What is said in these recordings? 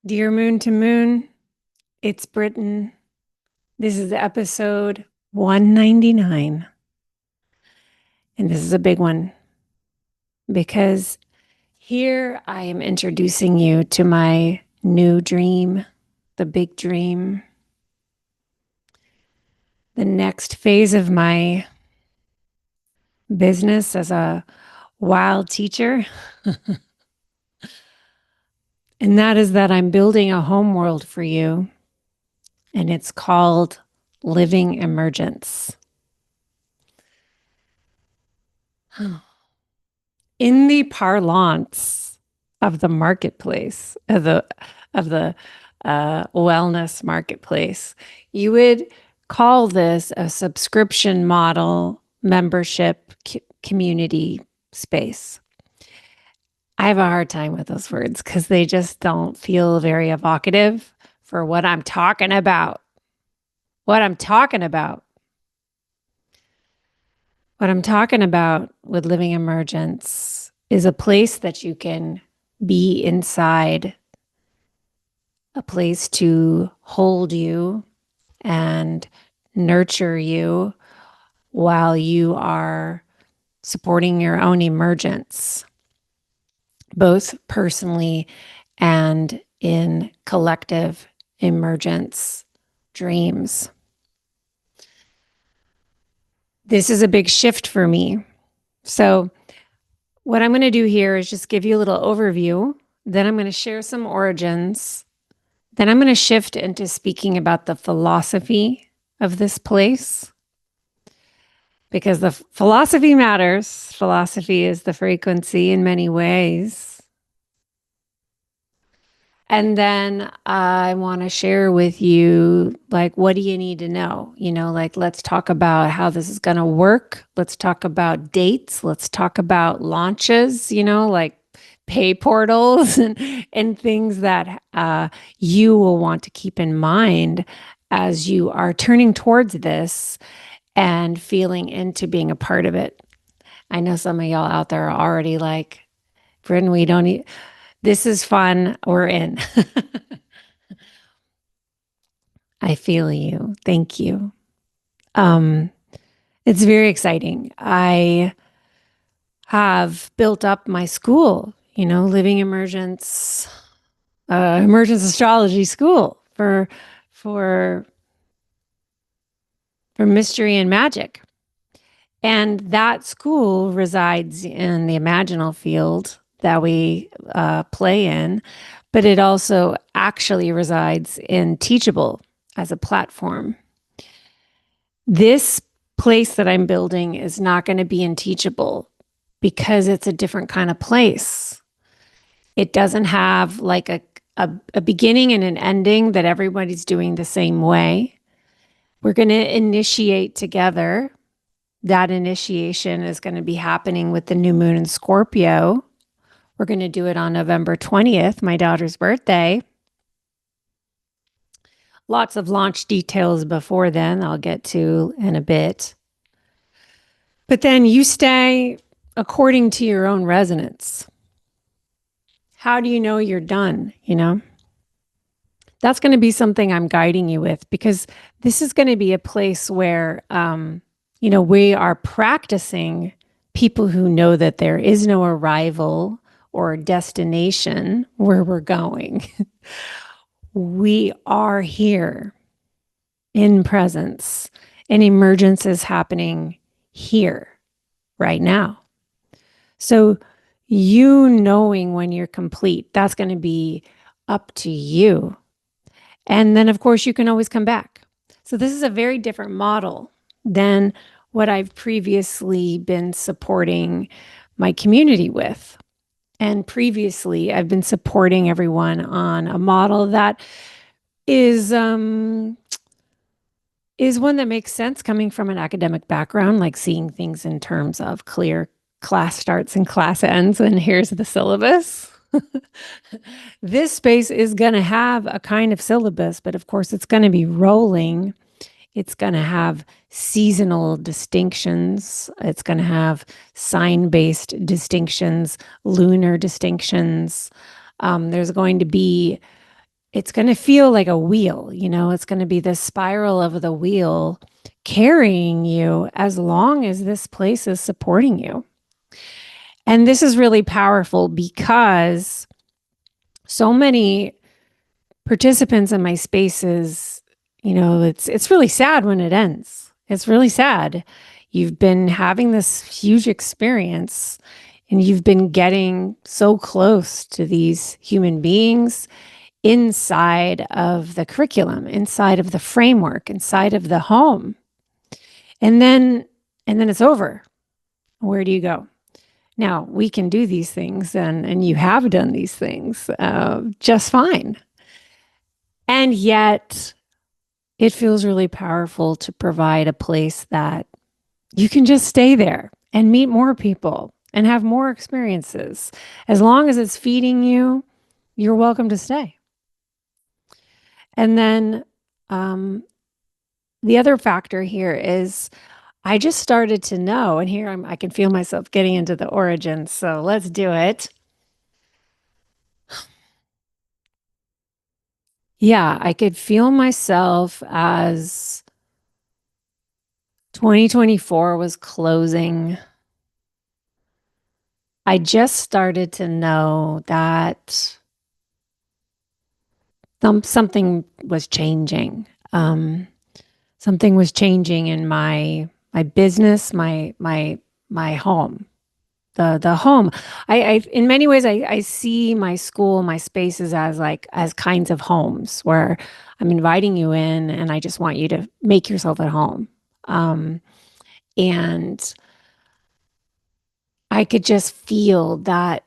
Dear Moon to Moon, it's Britain. This is episode 199. And this is a big one because here I am introducing you to my new dream, the big dream, the next phase of my business as a wild teacher. And that is that I'm building a home world for you. And it's called Living Emergence. In the parlance of the marketplace, of the wellness marketplace, you would call this a subscription model membership community space. I have a hard time with those words because they just don't feel very evocative for what I'm talking about. What I'm talking about. What I'm talking about with Living Emergence is a place that you can be inside, a place to hold you and nurture you while you are supporting your own emergence, both personally and in collective emergence dreams. This is a big shift for me. So what I'm going to do here is just give you a little overview. Then I'm going to share some origins. Then I'm going to shift into speaking about the philosophy of this place, because the philosophy matters. Philosophy is the frequency in many ways. And then I want to share with you, like, what do you need to know? Let's talk about how this is going to work. Let's talk about dates. Let's talk about launches, like pay portals and things that you will want to keep in mind as you are turning towards this and feeling into being a part of it. I know some of y'all out there are already like, Bryn, we don't need... This is fun. We're in. I feel you. Thank you. It's very exciting. I have built up my school, Living Emergence, Emergence Astrology School for mystery and magic. And that school resides in the imaginal field that we play in, but it also actually resides in Teachable as a platform. This place that I'm building is not going to be in Teachable because it's a different kind of place. It doesn't have like a beginning and an ending that everybody's doing the same way. We're going to initiate together. That initiation is going to be happening with the new moon in Scorpio. We're going to do it on November 20th, my daughter's birthday. Lots of launch details before then I'll get to in a bit. But then you stay according to your own resonance. How do you know you're done, That's going to be something I'm guiding you with, because this is going to be a place where, we are practicing people who know that there is no arrival or destination where we're going. We are here in presence, and emergence is happening here right now. So you knowing when you're complete, that's going to be up to you. And then, of course, you can always come back. So this is a very different model than what I've previously been supporting my community with. And previously, I've been supporting everyone on a model that is one that makes sense coming from an academic background, like seeing things in terms of clear class starts and class ends, and here's the syllabus. This space is going to have a kind of syllabus, but of course, it's going to be rolling. It's going to have seasonal distinctions. It's going to have sign-based distinctions, lunar distinctions. There's going to be it's going to feel like a wheel, it's going to be the spiral of the wheel carrying you as long as this place is supporting you. And this is really powerful because so many participants in my spaces, it's really sad when it ends. It's really sad. You've been having this huge experience and you've been getting so close to these human beings inside of the curriculum, inside of the framework, inside of the home. And then it's over. Where do you go? Now, we can do these things, and you have done these things just fine. And yet, it feels really powerful to provide a place that you can just stay there and meet more people and have more experiences. As long as it's feeding you, you're welcome to stay. And then the other factor here is I just started to know, and here I can feel myself getting into the origins. So let's do it. Yeah, I could feel myself as 2024 was closing. I just started to know that something was changing. Something was changing in my business, my home. The home. I in many ways I see my school, my spaces as kinds of homes where I'm inviting you in and I just want you to make yourself at home. And I could just feel that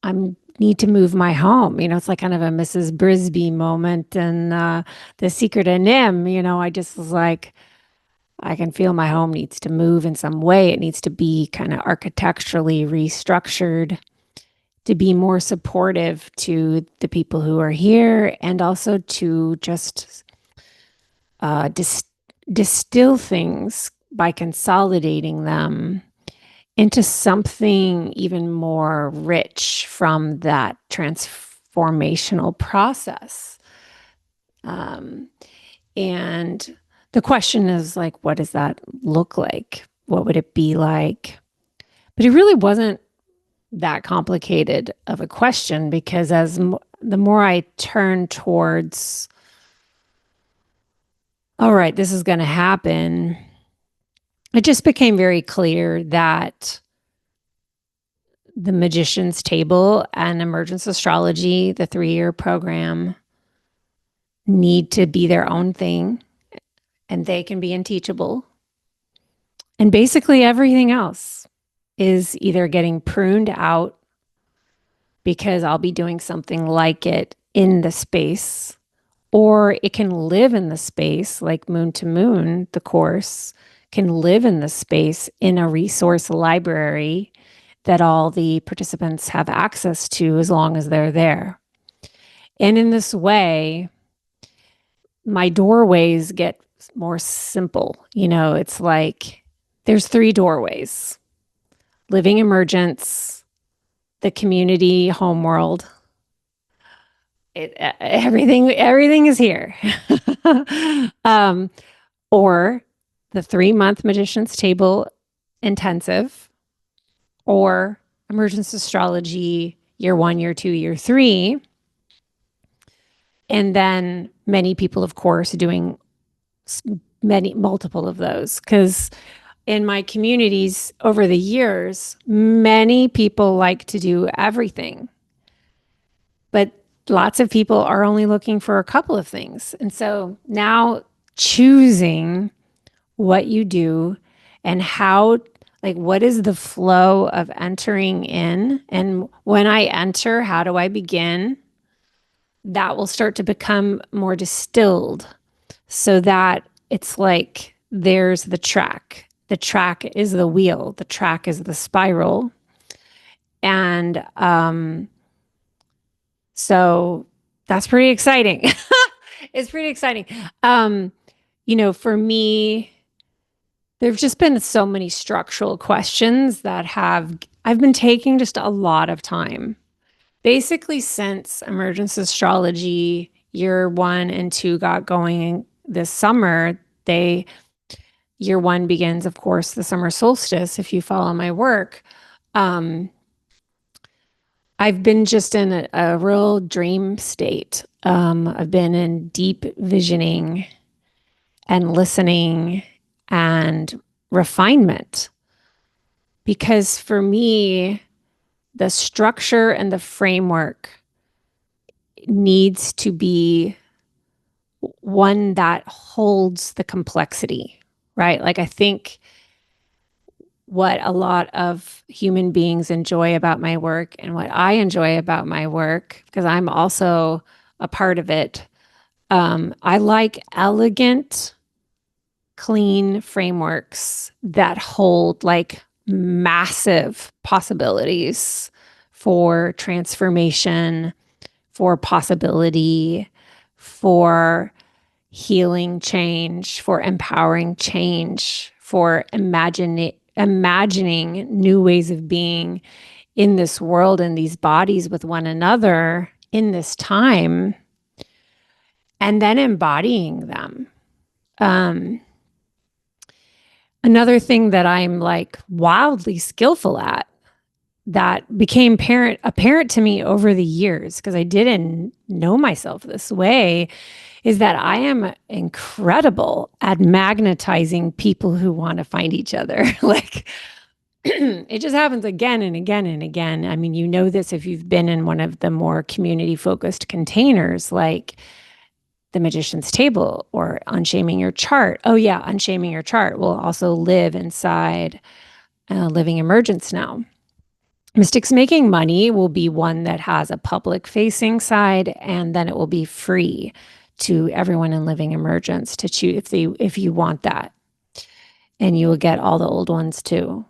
I need to move my home. It's like kind of a Mrs. Brisby moment and The Secret of Nim. I just was like, I can feel my home needs to move in some way. It needs to be kind of architecturally restructured to be more supportive to the people who are here and also to just distill things by consolidating them into something even more rich from that transformational process. And the question is like, what does that look like? What would it be like? But it really wasn't that complicated of a question because the more I turn towards, all right, this is going to happen, it just became very clear that the Magician's Table and Emergence Astrology, the 3-year program, need to be their own thing and they can be unteachable. And basically everything else is either getting pruned out because I'll be doing something like it in the space, or it can live in the space like Moon to Moon, the course can live in the space in a resource library that all the participants have access to as long as they're there. And in this way, my doorways get more simple. It's like there's 3 doorways: Living Emergence, the community homeworld. Everything is here. Or the 3-month Magician's Table intensive, or Emergence Astrology year 1, year 2, year 3. And then many people, of course, doing multiple of those, because in my communities over the years, many people like to do everything, but lots of people are only looking for a couple of things. And so now choosing what you do and how, like, what is the flow of entering in? And when I enter, how do I begin? That will start to become more distilled so that it's like there's the track. The track is the wheel. The track is the spiral. And so that's pretty exciting. It's pretty exciting. For me, there've just been so many structural questions that I've been taking just a lot of time Basically, since emergence astrology year 1 and 2 got going this summer, year 1 begins, of course, the summer solstice. If you follow my work, um, I've been just in a real dream state. I've been in deep visioning and listening and refinement. Because for me, the structure and the framework needs to be one that holds the complexity, right? Like, I think what a lot of human beings enjoy about my work and what I enjoy about my work, because I'm also a part of it, I like elegant, clean frameworks that hold like massive possibilities for transformation, for possibility, for healing change, for empowering change, for imagining new ways of being in this world and these bodies with one another in this time, and then embodying them. Um, Another thing that I'm like wildly skillful at that became apparent to me over the years, because I didn't know myself this way, is that I am incredible at magnetizing people who want to find each other. Like, it just happens again and again and again. I mean, you know this if you've been in one of the more community focused containers like the Magician's Table or Unshaming Your Chart. Oh, yeah, Unshaming Your Chart will also live inside Living Emergence now. Mystics Making Money will be one that has a public facing side, and then it will be free to everyone in Living Emergence to choose if you want that. And you will get all the old ones too.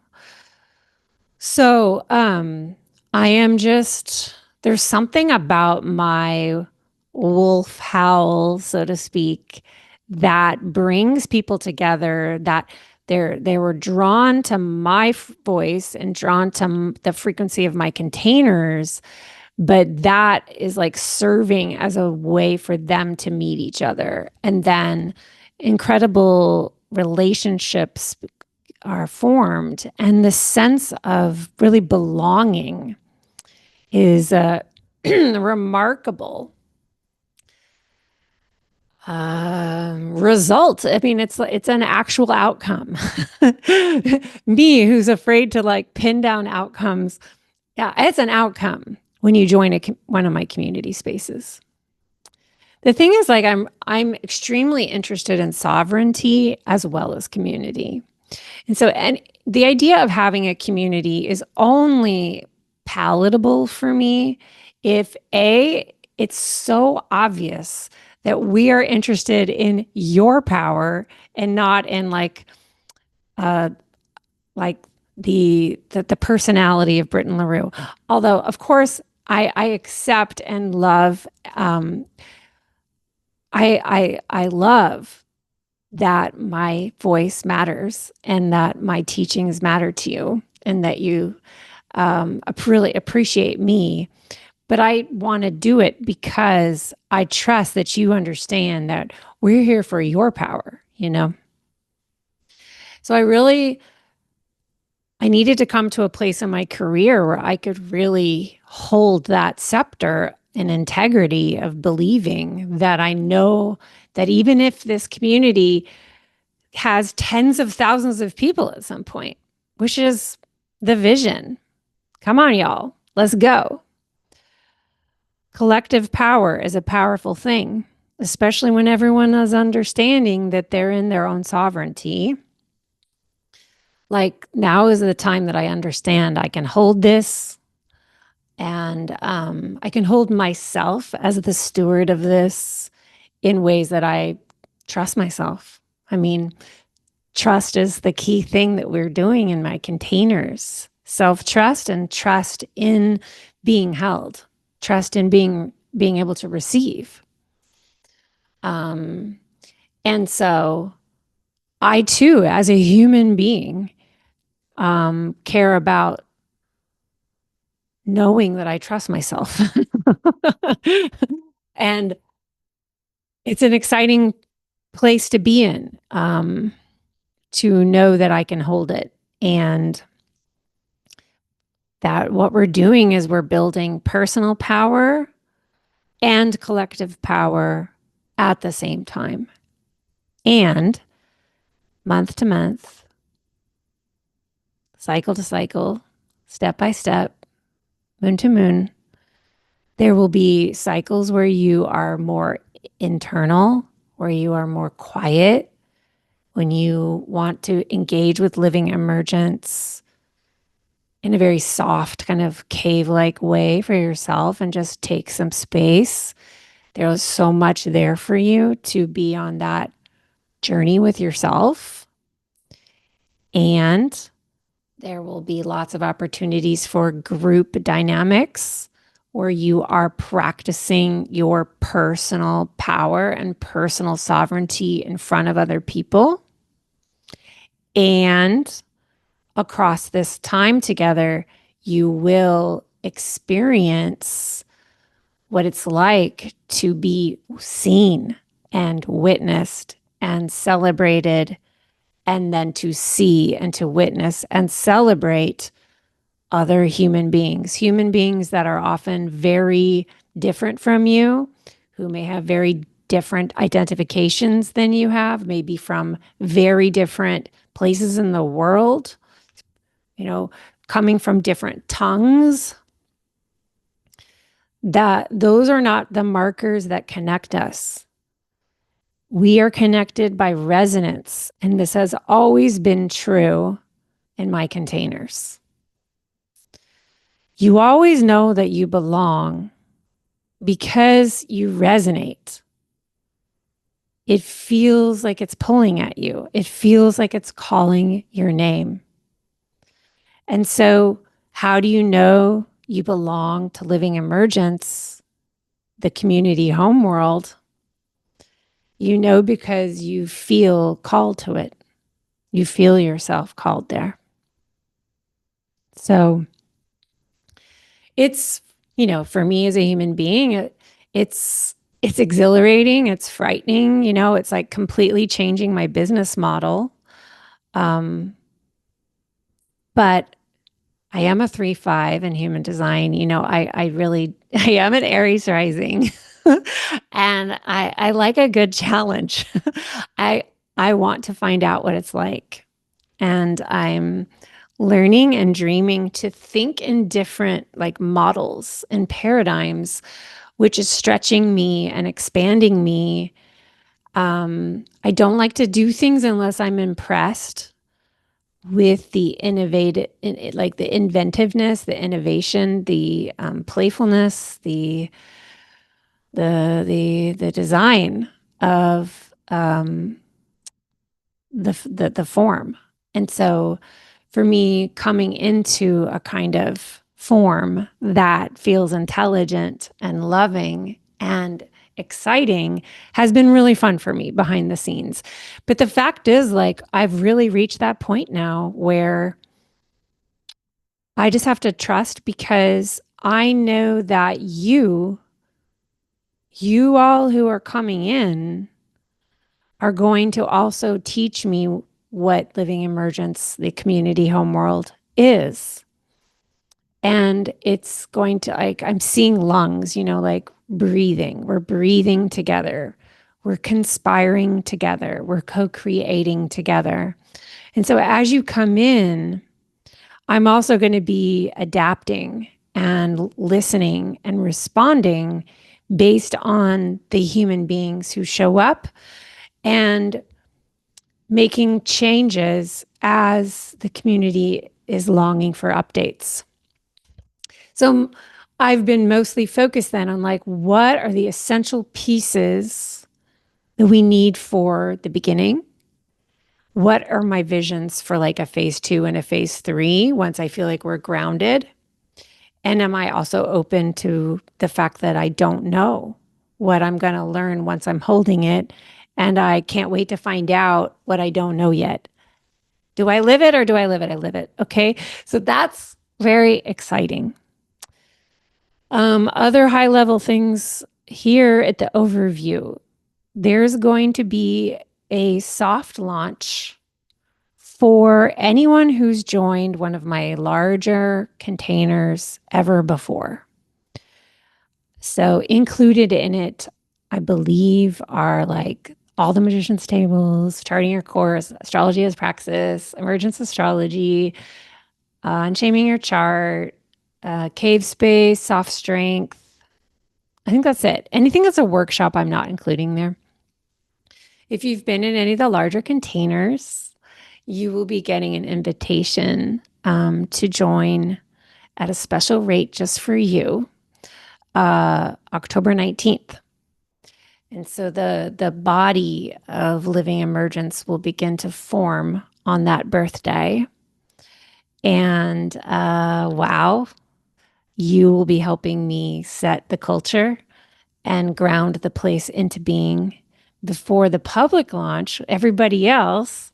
So I am just, there's something about my wolf howl, so to speak, that brings people together, that they were drawn to my voice and drawn to the frequency of my containers, but that is like serving as a way for them to meet each other. And then incredible relationships are formed. And the sense of really belonging is remarkable result. I mean, it's an actual outcome. Me, who's afraid to like pin down outcomes, yeah, it's an outcome when you join one of my community spaces. The thing is, like, I'm extremely interested in sovereignty as well as community. And the idea of having a community is only palatable for me if it's so obvious that we are interested in your power and not in uh, like the personality of Britton LaRue. Although, of course, I accept and love. I love that my voice matters and that my teachings matter to you and that you really appreciate me. But I want to do it because I trust that you understand that we're here for your power, you know? So I needed to come to a place in my career where I could really hold that scepter and integrity of believing that I know that even if this community has tens of thousands of people at some point, which is the vision. Come on, y'all. Let's go. Collective power is a powerful thing, especially when everyone is understanding that they're in their own sovereignty. Like, now is the time that I understand I can hold this, and I can hold myself as the steward of this in ways that I trust myself. I mean, trust is the key thing that we're doing in my containers. Self-trust and trust in being held, trust in being able to receive. And so I too, as a human being, care about knowing that I trust myself. And it's an exciting place to be in, to know that I can hold it. And that what we're doing is we're building personal power and collective power at the same time. And month to month, cycle to cycle, step by step, moon to moon, there will be cycles where you are more internal, where you are more quiet, when you want to engage with living emergence in a very soft, kind of cave-like way for yourself and just take some space. There's so much there for you to be on that journey with yourself. And there will be lots of opportunities for group dynamics where you are practicing your personal power and personal sovereignty in front of other people. And across this time together, you will experience what it's like to be seen and witnessed and celebrated, and then to see and to witness and celebrate other human beings that are often very different from you, who may have very different identifications than you have, maybe from very different places in the world, coming from different tongues. That those are not the markers that connect us. We are connected by resonance, and this has always been true in my containers. You always know that you belong because you resonate. It feels like it's pulling at you. It feels like it's calling your name. And so, how do you know you belong to Living Emergence, the community home world? You know because you feel called to it. You feel yourself called there. So it's, for me as a human being, it's exhilarating. It's frightening. It's like completely changing my business model. But I am a 3/5 in human design. I am an Aries rising. And I like a good challenge. I want to find out what it's like. And I'm learning and dreaming to think in different models and paradigms, which is stretching me and expanding me. I don't like to do things unless I'm impressed with the the inventiveness, the innovation, the playfulness, the design of the form. And so for me, coming into a kind of form that feels intelligent and loving and exciting has been really fun for me behind the scenes. But the fact is, I've really reached that point now where I just have to trust, because I know that you all who are coming in are going to also teach me what Living Emergence, the community home world, is. And it's going to, I'm seeing lungs, breathing. We're breathing together. We're conspiring together. We're co-creating together. And so as you come in, I'm also going to be adapting and listening and responding based on the human beings who show up, and making changes as the community is longing for updates. So I've been mostly focused then on what are the essential pieces that we need for the beginning? What are my visions for a phase 2 and a phase 3 once I feel like we're grounded? And am I also open to the fact that I don't know what I'm going to learn once I'm holding it? And I can't wait to find out what I don't know yet. Do I live it or do I live it? I live it. Okay. So that's very exciting. Other high level things here at the overview. There's going to be a soft launch for anyone who's joined one of my larger containers ever before. So included in it, I believe, are like all the magician's tables, charting your course, astrology as praxis, emergence astrology, unshaming your chart, cave space, soft strength. I think that's it. Anything that's a workshop, I'm not including there. If you've been in any of the larger containers, you will be getting an invitation to join at a special rate just for you, October 19th. And so the body of Living Emergence will begin to form on that birthday. And wow, you will be helping me set the culture and ground the place into being before the public launch, everybody else,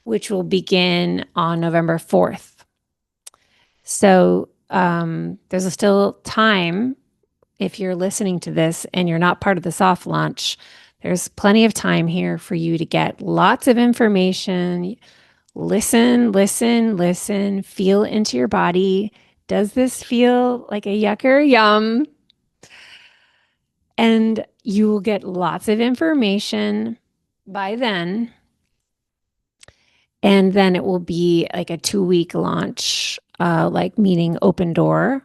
which will begin on November 4th. So there's still time. If you're listening to this and you're not part of the soft launch, there's plenty of time here for you to get lots of information. Listen, listen, listen, feel into your body. Does this feel like a yuck or a yum? And you will get lots of information by then. And then it will be like a 2-week launch, like meeting open door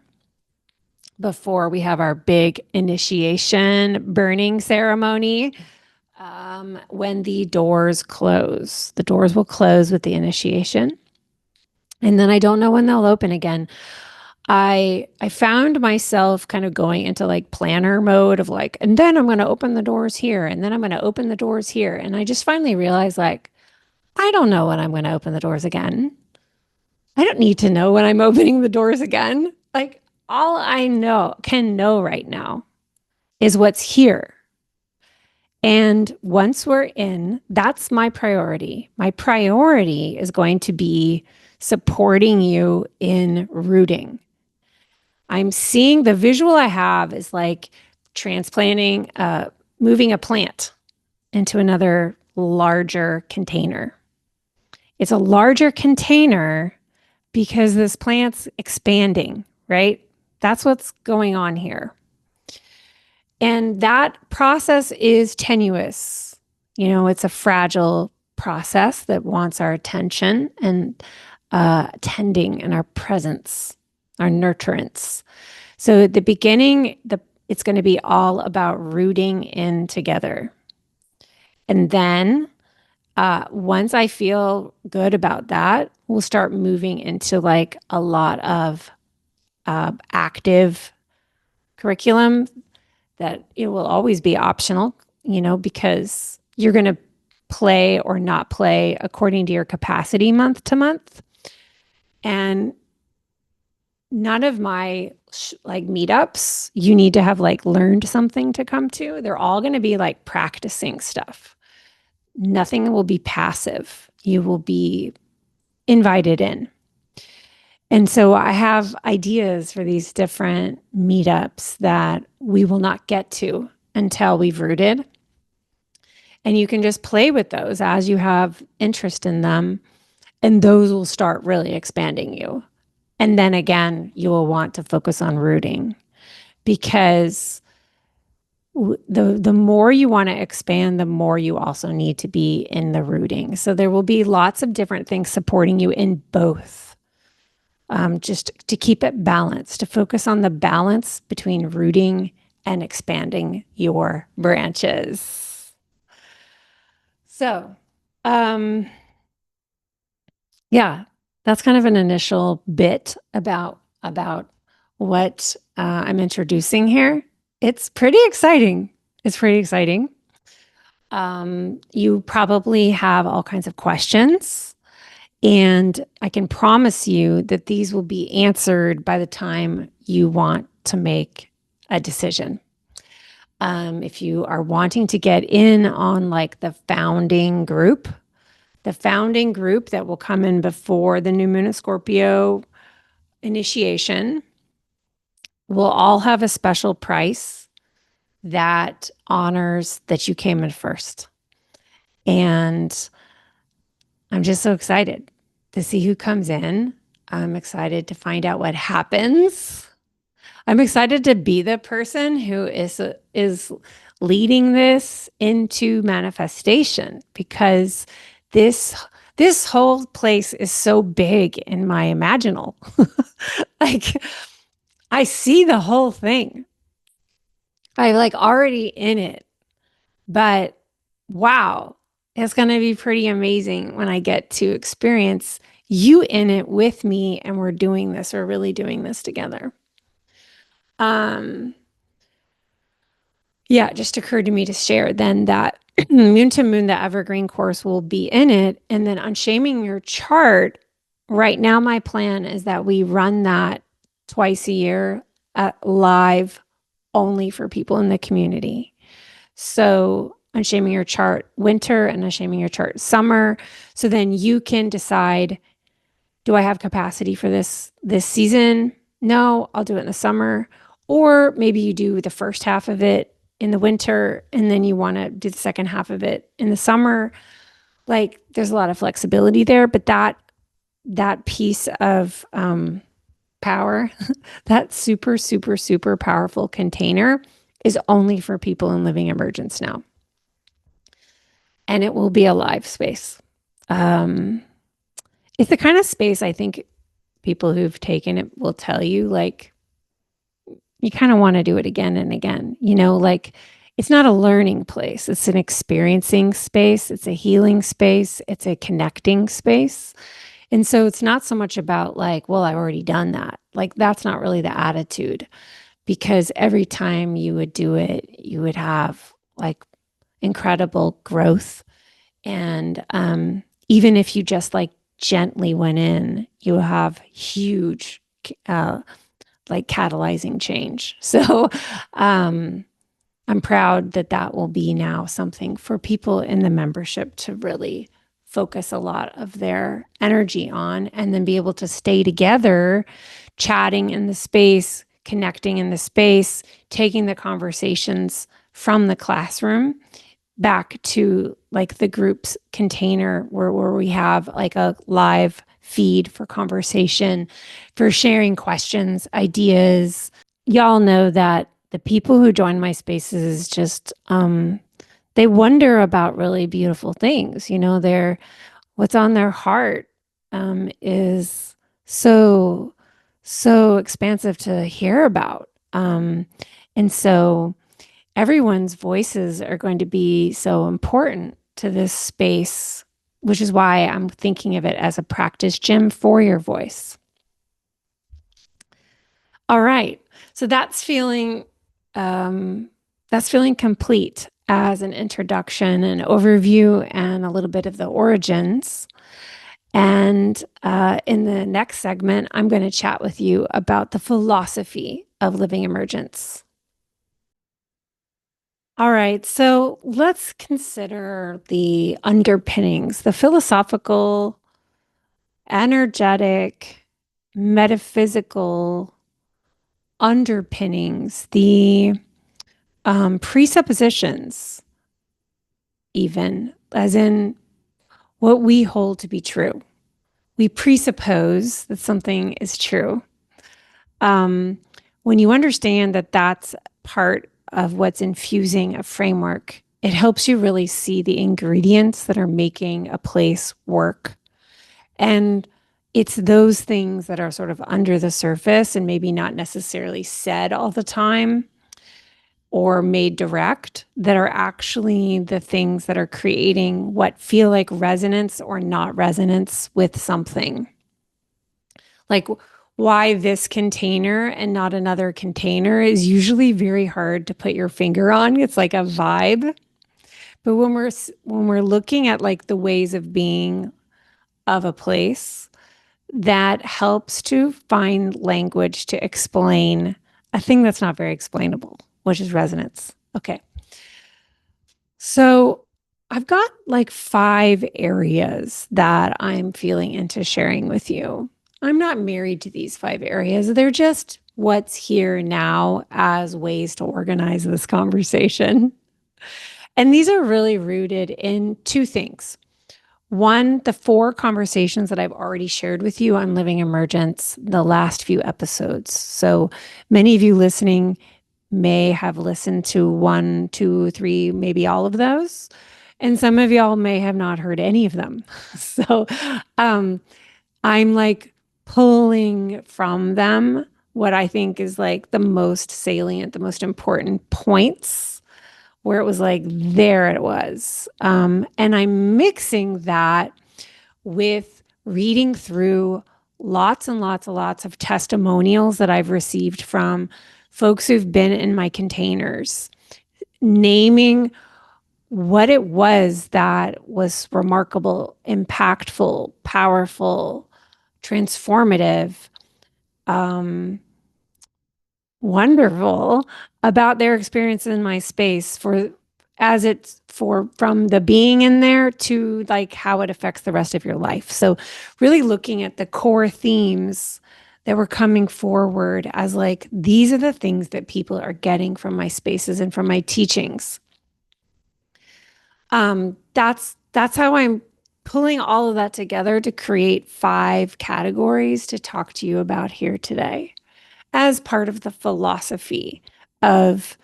before we have our big initiation burning ceremony. When the doors close, the doors will close with the initiation. And then I don't know when they'll open again. I found myself kind of going into like planner mode of like, and then I'm going to open the doors here, and then I'm going to open the doors here. And I just finally realized like, I don't know when I'm going to open the doors again. I don't need to know when I'm opening the doors again. Like all I can know right now is what's here. And once we're in, that's my priority. My priority is going to be supporting you in rooting. I'm seeing the visual I have is like transplanting, moving a plant into another larger container. It's a larger container because this plant's expanding, right? That's what's going on here. And that process is tenuous. You know, it's a fragile process that wants our attention and tending and our presence, our nurturance. So at the beginning, it's going to be all about rooting in together. And then once I feel good about that, we'll start moving into like a lot of active curriculum that it will always be optional, you know, because you're going to play or not play according to your capacity month to month. And none of my like meetups, you need to have like learned something to come to. They're all going to be like practicing stuff. Nothing will be passive. You will be invited in. And so I have ideas for these different meetups that we will not get to until we've rooted. And you can just play with those as you have interest in them. And those will start really expanding you. And then again, you will want to focus on rooting because the more you want to expand, the more you also need to be in the rooting. So there will be lots of different things supporting you in both. Just to keep it balanced, to focus on the balance between rooting and expanding your branches. So, yeah, that's kind of an initial bit about what I'm introducing here. It's pretty exciting. It's pretty exciting. You probably have all kinds of questions. And I can promise you that these will be answered by the time you want to make a decision. If you are wanting to get in on like the founding group that will come in before the new moon in Scorpio initiation, we'll all have a special price that honors that you came in first. And I'm just so excited to see who comes in. I'm excited to find out what happens. I'm excited to be the person who is leading this into manifestation, because this this whole place is so big in my imaginal. Like, I see the whole thing. I'm like already in it. But wow, it's going to be pretty amazing when I get to experience you in it with me, and we're doing this, we're really doing this together. Um, yeah, it just occurred to me to share then that Moon to Moon, the Evergreen course, will be in it. And then on Shaming Your Chart, right now, my plan is that we run that twice a year live only for people in the community. So Unshaming Your Chart winter and Unshaming Your Chart summer. So then you can decide, do I have capacity for this season? No, I'll do it in the summer. Or maybe you do the first half of it in the winter and then you want to do the second half of it in the summer. Like, there's a lot of flexibility there, but that piece of power, that super, super, super powerful container is only for people in Living Emergence now. And it will be a live space. It's the kind of space I think people who've taken it will tell you, like, you kind of want to do it again and again. Like, it's not a learning place, it's an experiencing space, it's a healing space, it's a connecting space. And so it's not so much about like, well, I've already done that. Like, that's not really the attitude, because every time you would do it, you would have like incredible growth. And even if you just like gently went in, you have huge, like catalyzing change. So I'm proud that that will be now something for people in the membership to really focus a lot of their energy on, and then be able to stay together, chatting in the space, connecting in the space, taking the conversations from the classroom back to like the group's container where we have like a live feed for conversation, for sharing questions, ideas. Y'all know that the people who join my spaces just they wonder about really beautiful things. They're what's on their heart is so expansive to hear about. And so everyone's voices are going to be so important to this space, which is why I'm thinking of it as a practice gym for your voice. All right. So that's feeling complete as an introduction, an overview, and a little bit of the origins. And in the next segment, I'm going to chat with you about the philosophy of Living Emergence. All right, so let's consider the underpinnings, the philosophical, energetic, metaphysical underpinnings, the presuppositions, even, as in what we hold to be true. We presuppose that something is true. When you understand that that's part of what's infusing a framework, it helps you really see the ingredients that are making a place work. And it's those things that are sort of under the surface and maybe not necessarily said all the time or made direct, that are actually the things that are creating what feel like resonance or not resonance with something. Like, why this container and not another container is usually very hard to put your finger on. It's like a vibe. But when we're looking at like the ways of being of a place, that helps to find language to explain a thing that's not very explainable, which is resonance. Okay. So I've got like 5 areas that I'm feeling into sharing with you. I'm not married to these 5 areas. They're just what's here now as ways to organize this conversation. And these are really rooted in two things. One, the four conversations that I've already shared with you on Living Emergence, the last few episodes. So many of you listening may have listened to one, two, three, maybe all of those. And some of y'all may have not heard any of them. So I'm like pulling from them what I think is like the most salient, the most important points where it was like, there it was. And I'm mixing that with reading through lots and lots and lots of testimonials that I've received from folks who've been in my containers, naming what it was that was remarkable, impactful, powerful, transformative, um, wonderful about their experience in my space for as it's for from the being in there to like how it affects the rest of your life. So really looking at the core themes that were coming forward as like these are the things that people are getting from my spaces and from my teachings. That's how I'm pulling all of that together to create 5 categories to talk to you about here today as part of the philosophy of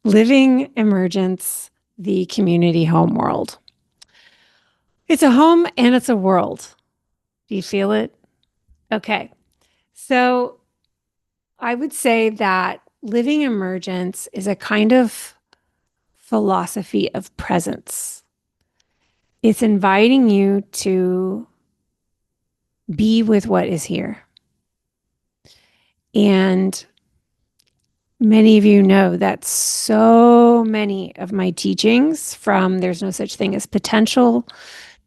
Living Emergence, the community home world. It's a home and it's a world. Do you feel it? Okay. So I would say that Living Emergence is a kind of philosophy of presence. It's inviting you to be with what is here. And many of you know that so many of my teachings, from there's no such thing as potential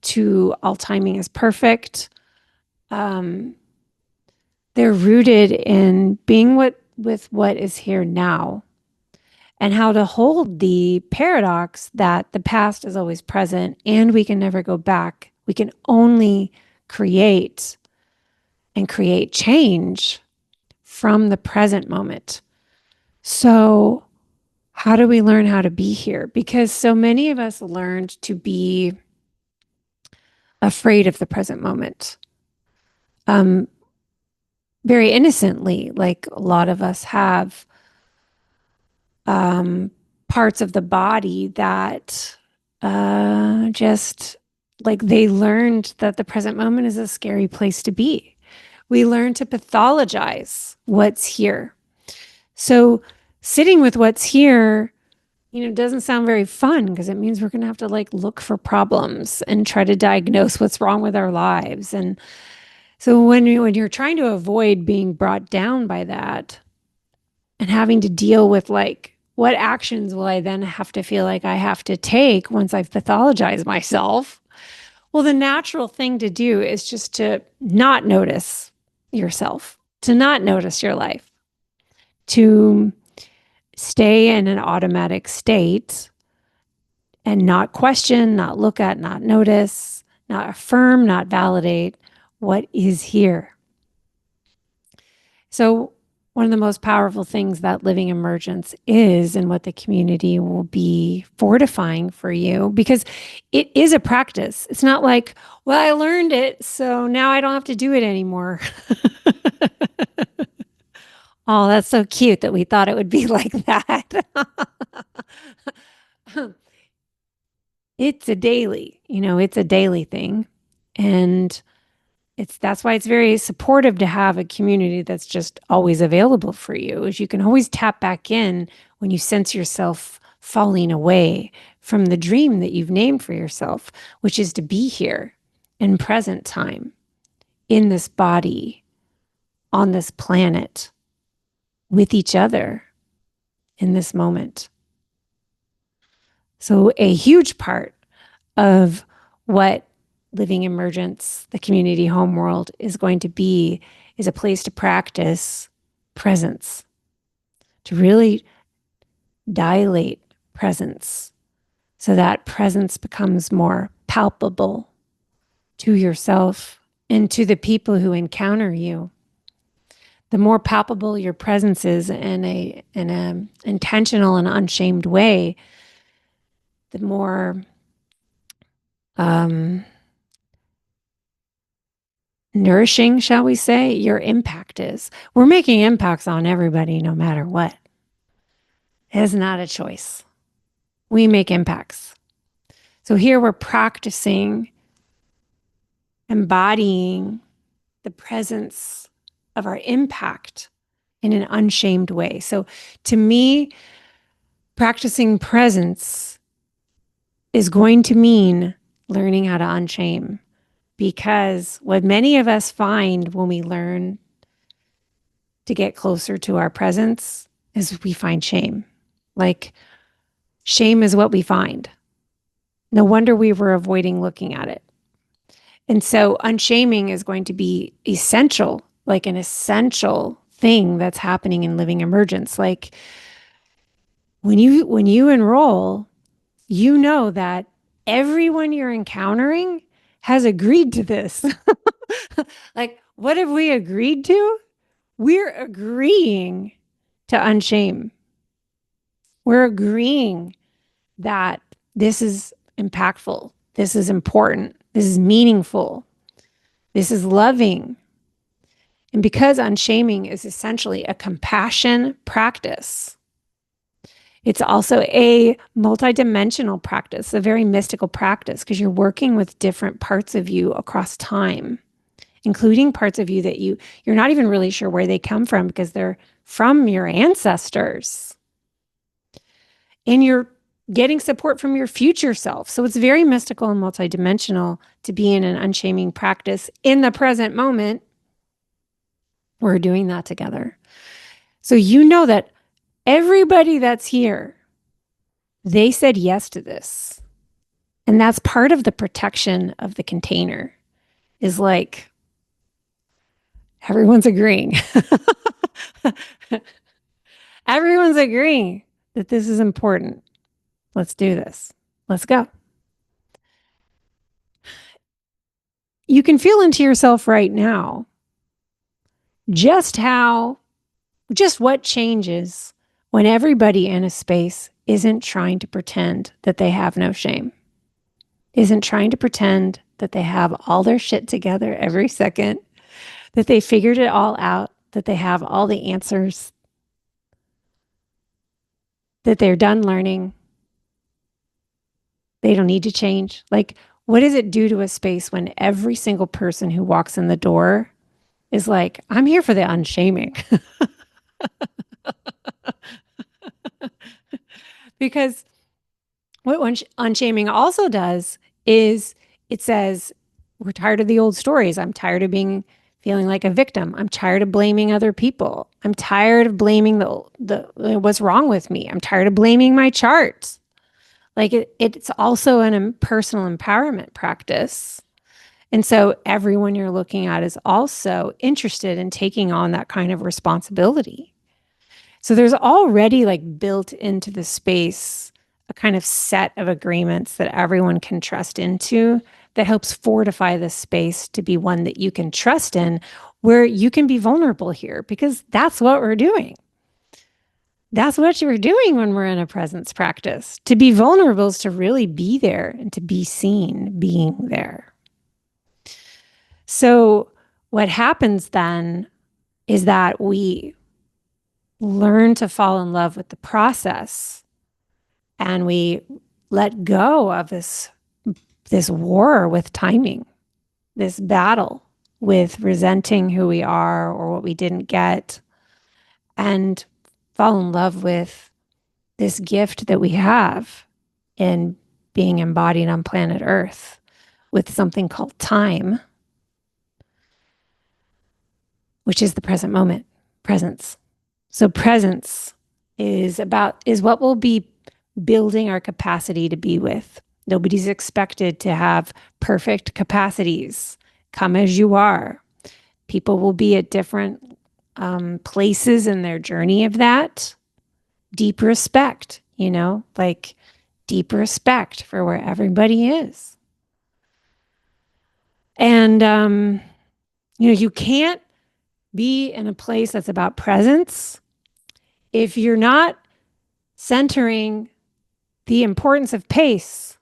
to all timing is perfect, they're rooted in being with what is here now and how to hold the paradox that the past is always present and we can never go back. We can only create and create change from the present moment. So how do we learn how to be here? Because so many of us learned to be afraid of the present moment. Very innocently, like a lot of us have parts of the body that just like they learned that the present moment is a scary place to be. We learn to pathologize what's here. So sitting with what's here, doesn't sound very fun because it means we're going to have to like look for problems and try to diagnose what's wrong with our lives. And so when you're trying to avoid being brought down by that and having to deal with like, what actions will I then have to feel like I have to take once I've pathologized myself? Well, the natural thing to do is just to not notice yourself, to not notice your life, to stay in an automatic state and not question, not look at, not notice, not affirm, not validate what is here. So one of the most powerful things that Living Emergence is, and what the community will be fortifying for you, because it is a practice. It's not like, well, I learned it, so now I don't have to do it anymore. Oh, that's so cute that we thought it would be like that. It's a daily, it's a daily thing. And that's why it's very supportive to have a community that's just always available for you, is you can always tap back in when you sense yourself falling away from the dream that you've named for yourself, which is to be here in present time, in this body, on this planet, with each other in this moment. So a huge part of what Living Emergence, the community home world, is going to be is a place to practice presence, to really dilate presence so that presence becomes more palpable to yourself and to the people who encounter you. the more palpable your presence is in a intentional and unshamed way, the more nourishing, shall we say, your impact is. We're making impacts on everybody no matter what. It's not a choice. We make impacts. So here we're practicing embodying the presence of our impact in an unshamed way. So to me, practicing presence is going to mean learning how to unshame, because what many of us find when we learn to get closer to our presence is we find shame. Like, shame is what we find. No wonder we were avoiding looking at it. And so unshaming is going to be essential, like an essential thing that's happening in Living Emergence. Like when you enroll, you know that everyone you're encountering has agreed to this. Like, what have we agreed to? We're agreeing to unshame. We're agreeing that this is impactful. This is important. This is meaningful. This is loving. And because unshaming is essentially a compassion practice, it's also a multidimensional practice, a very mystical practice, because you're working with different parts of you across time, including parts of you that you're not even really sure where they come from because they're from your ancestors. And you're getting support from your future self. So it's very mystical and multidimensional to be in an unshaming practice in the present moment. We're doing that together. So you know that everybody that's here, they said yes to this. And that's part of the protection of the container, is like, everyone's agreeing. Everyone's agreeing that this is important. Let's do this. Let's go. You can feel into yourself right now just what changes when everybody in a space isn't trying to pretend that they have no shame, isn't trying to pretend that they have all their shit together every second, that they figured it all out, that they have all the answers, that they're done learning, they don't need to change. Like, what does it do to a space when every single person who walks in the door is like, I'm here for the unshaming? Because what unshaming also does is it says, we're tired of the old stories. I'm tired of feeling like a victim. I'm tired of blaming other people. I'm tired of blaming the what's wrong with me. I'm tired of blaming my charts. Like it's also an personal empowerment practice. And so everyone you're looking at is also interested in taking on that kind of responsibility. So there's already like built into the space a kind of set of agreements that everyone can trust into that helps fortify the space to be one that you can trust in, where you can be vulnerable here, because that's what we're doing. That's what you're doing when we're in a presence practice. To be vulnerable is to really be there and to be seen being there. So what happens then is that we learn to fall in love with the process, and we let go of this war with timing, this battle with resenting who we are or what we didn't get, and fall in love with this gift that we have in being embodied on planet Earth with something called time, which is the present moment, presence. So presence is what we'll be building our capacity to be with. Nobody's expected to have perfect capacities. Come as you are. People will be at different places in their journey of that. Deep respect, like deep respect for where everybody is. And, you can't be in a place that's about presence. If you're not centering the importance of pace,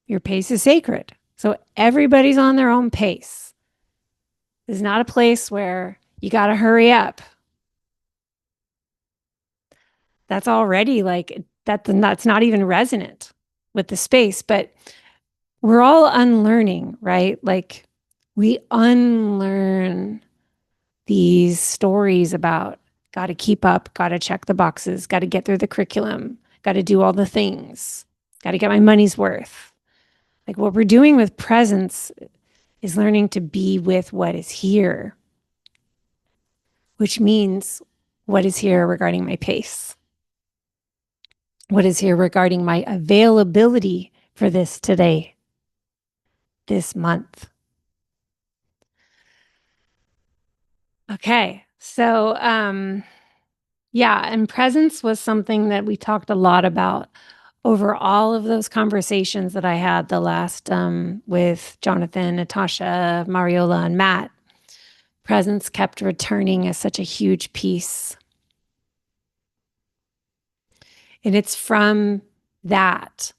your pace is sacred. So everybody's on their own pace. This is not a place where you got to hurry up. That's already like, that's not even resonant with the space, but we're all unlearning, right? Like we unlearn these stories about got to keep up, got to check the boxes, got to get through the curriculum, got to do all the things, got to get my money's worth. Like what we're doing with presence is learning to be with what is here, which means what is here regarding my pace, what is here regarding my availability for this today, this month. Okay, so yeah, and presence was something that we talked a lot about over all of those conversations that I had the last with Jonathan, Natasha, Mariola, and Matt. Presence kept returning as such a huge piece. And it's from that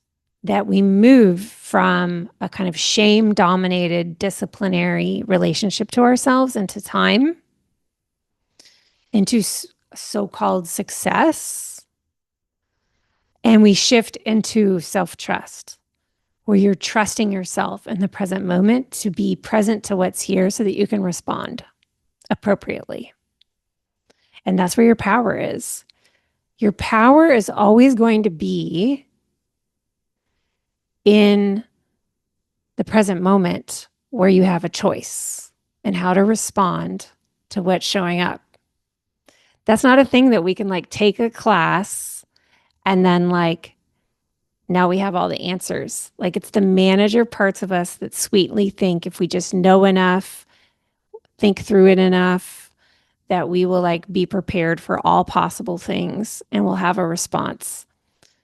we move from a kind of shame-dominated disciplinary relationship to ourselves into time, into so-called success, and we shift into self-trust, where you're trusting yourself in the present moment to be present to what's here so that you can respond appropriately. And that's where your power is. Your power is always going to be in the present moment where you have a choice and how to respond to what's showing up. That's not a thing that we can like take a class and then like, now we have all the answers. Like it's the manager parts of us that sweetly think if we just know enough, think through it enough, that we will like be prepared for all possible things and we'll have a response.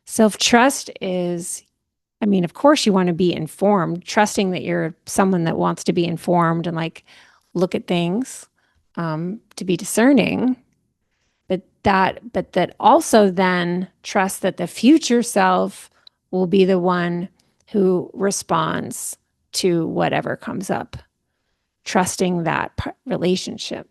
Self-trust is, I mean, of course you want to be informed, trusting that you're someone that wants to be informed and like look at things, to be discerning. But that also then trust that the future self will be the one who responds to whatever comes up, trusting that relationship.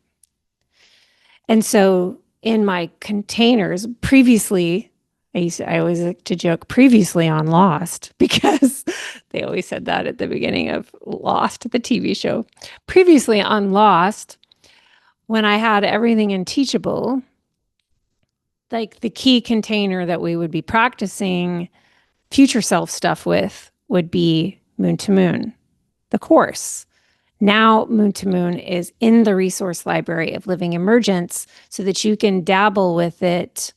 And so in my containers previously, I always like to joke previously on Lost, because they always said that at the beginning of Lost, the TV show. Previously on Lost, when I had everything in Teachable, like the key container that we would be practicing future self stuff with would be Moon to Moon, the course. Now, Moon to Moon is in the resource library of Living Emergence so that you can dabble with it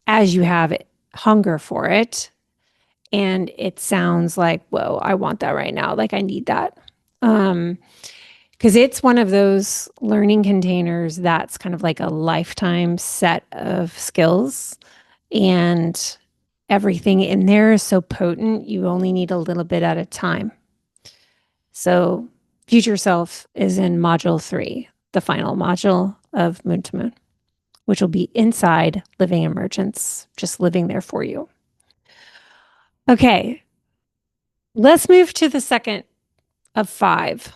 as you have hunger for it. And it sounds like, whoa, I want that right now. Like I need that. Because it's one of those learning containers that's kind of like a lifetime set of skills. And everything in there is so potent, you only need a little bit at a time. So Future Self is in module 3, the final module of Moon to Moon, which will be inside Living Emergence, just living there for you. Okay, let's move to the second of 5.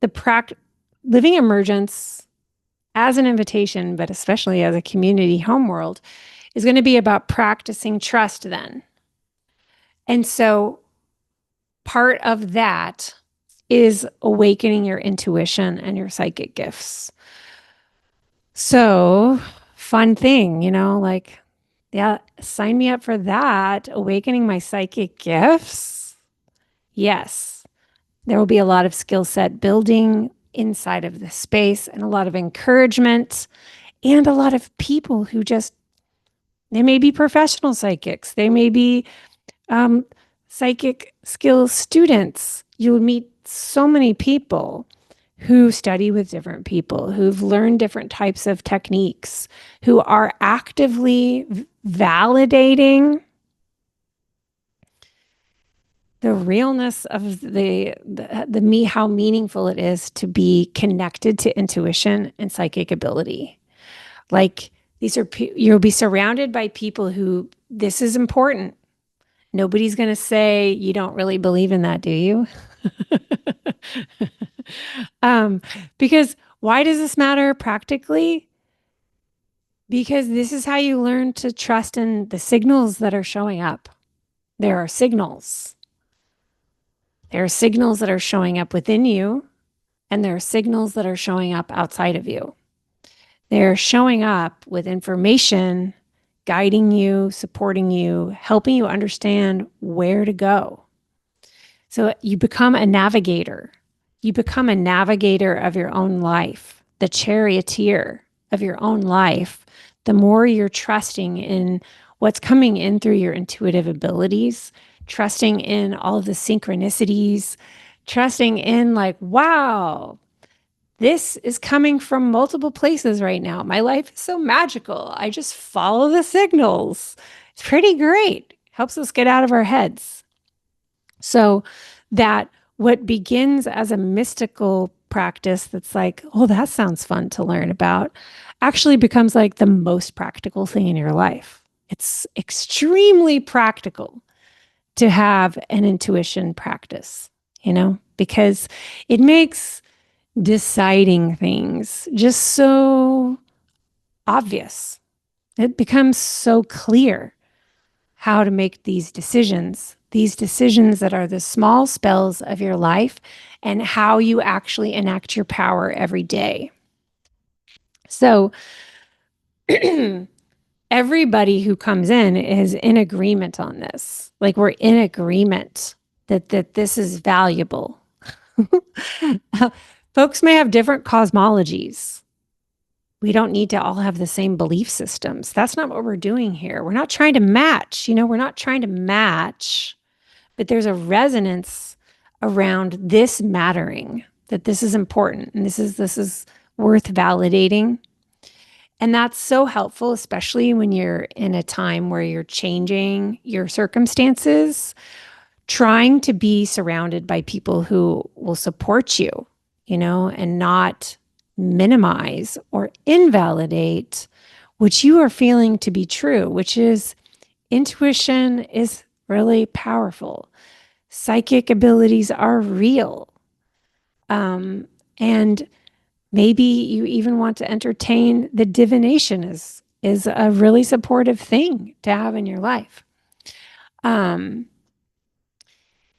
The Living Emergence as an invitation, but especially as a community homeworld, is going to be about practicing trust then. And so part of that is awakening your intuition and your psychic gifts. So fun thing, like, yeah, sign me up for that. Awakening my psychic gifts. Yes, there will be a lot of skill set building inside of the space and a lot of encouragement and a lot of people who they may be professional psychics. They may be psychic skills students. You'll meet so many people who study with different people, who've learned different types of techniques, who are actively validating the realness of the me, how meaningful it is to be connected to intuition and psychic ability. Like these are, you'll be surrounded by people who this is important. Nobody's going to say you don't really believe in that, do you? um, because why does this matter practically? Because this is how you learn to trust in the signals that are showing up. There are signals. There are signals that are showing up within you, and there are signals that are showing up outside of you. They're showing up with information, guiding you, supporting you, helping you understand where to go. So you become a navigator. You become a navigator of your own life, the charioteer of your own life. The more you're trusting in what's coming in through your intuitive abilities, trusting in all of the synchronicities, trusting in like, wow, this is coming from multiple places right now. My life is so magical. I just follow the signals. It's pretty great. Helps us get out of our heads. So that what begins as a mystical practice that's like, oh, that sounds fun to learn about, actually becomes like the most practical thing in your life. It's extremely practical to have an intuition practice, because it makes deciding things just so obvious. It becomes so clear how to make these decisions that are the small spells of your life and how you actually enact your power every day. So everybody who comes in is in agreement on this. Like we're in agreement that this is valuable. Folks may have different cosmologies. We don't need to all have the same belief systems. That's not what we're doing here. We're not trying to match, we're not trying to match, but there's a resonance around this mattering, that this is important and this is worth validating. And that's so helpful, especially when you're in a time where you're changing your circumstances, trying to be surrounded by people who will support you, and not minimize or invalidate what you are feeling to be true, which is intuition is really powerful. Psychic abilities are real. And maybe you even want to entertain the divination is a really supportive thing to have in your life.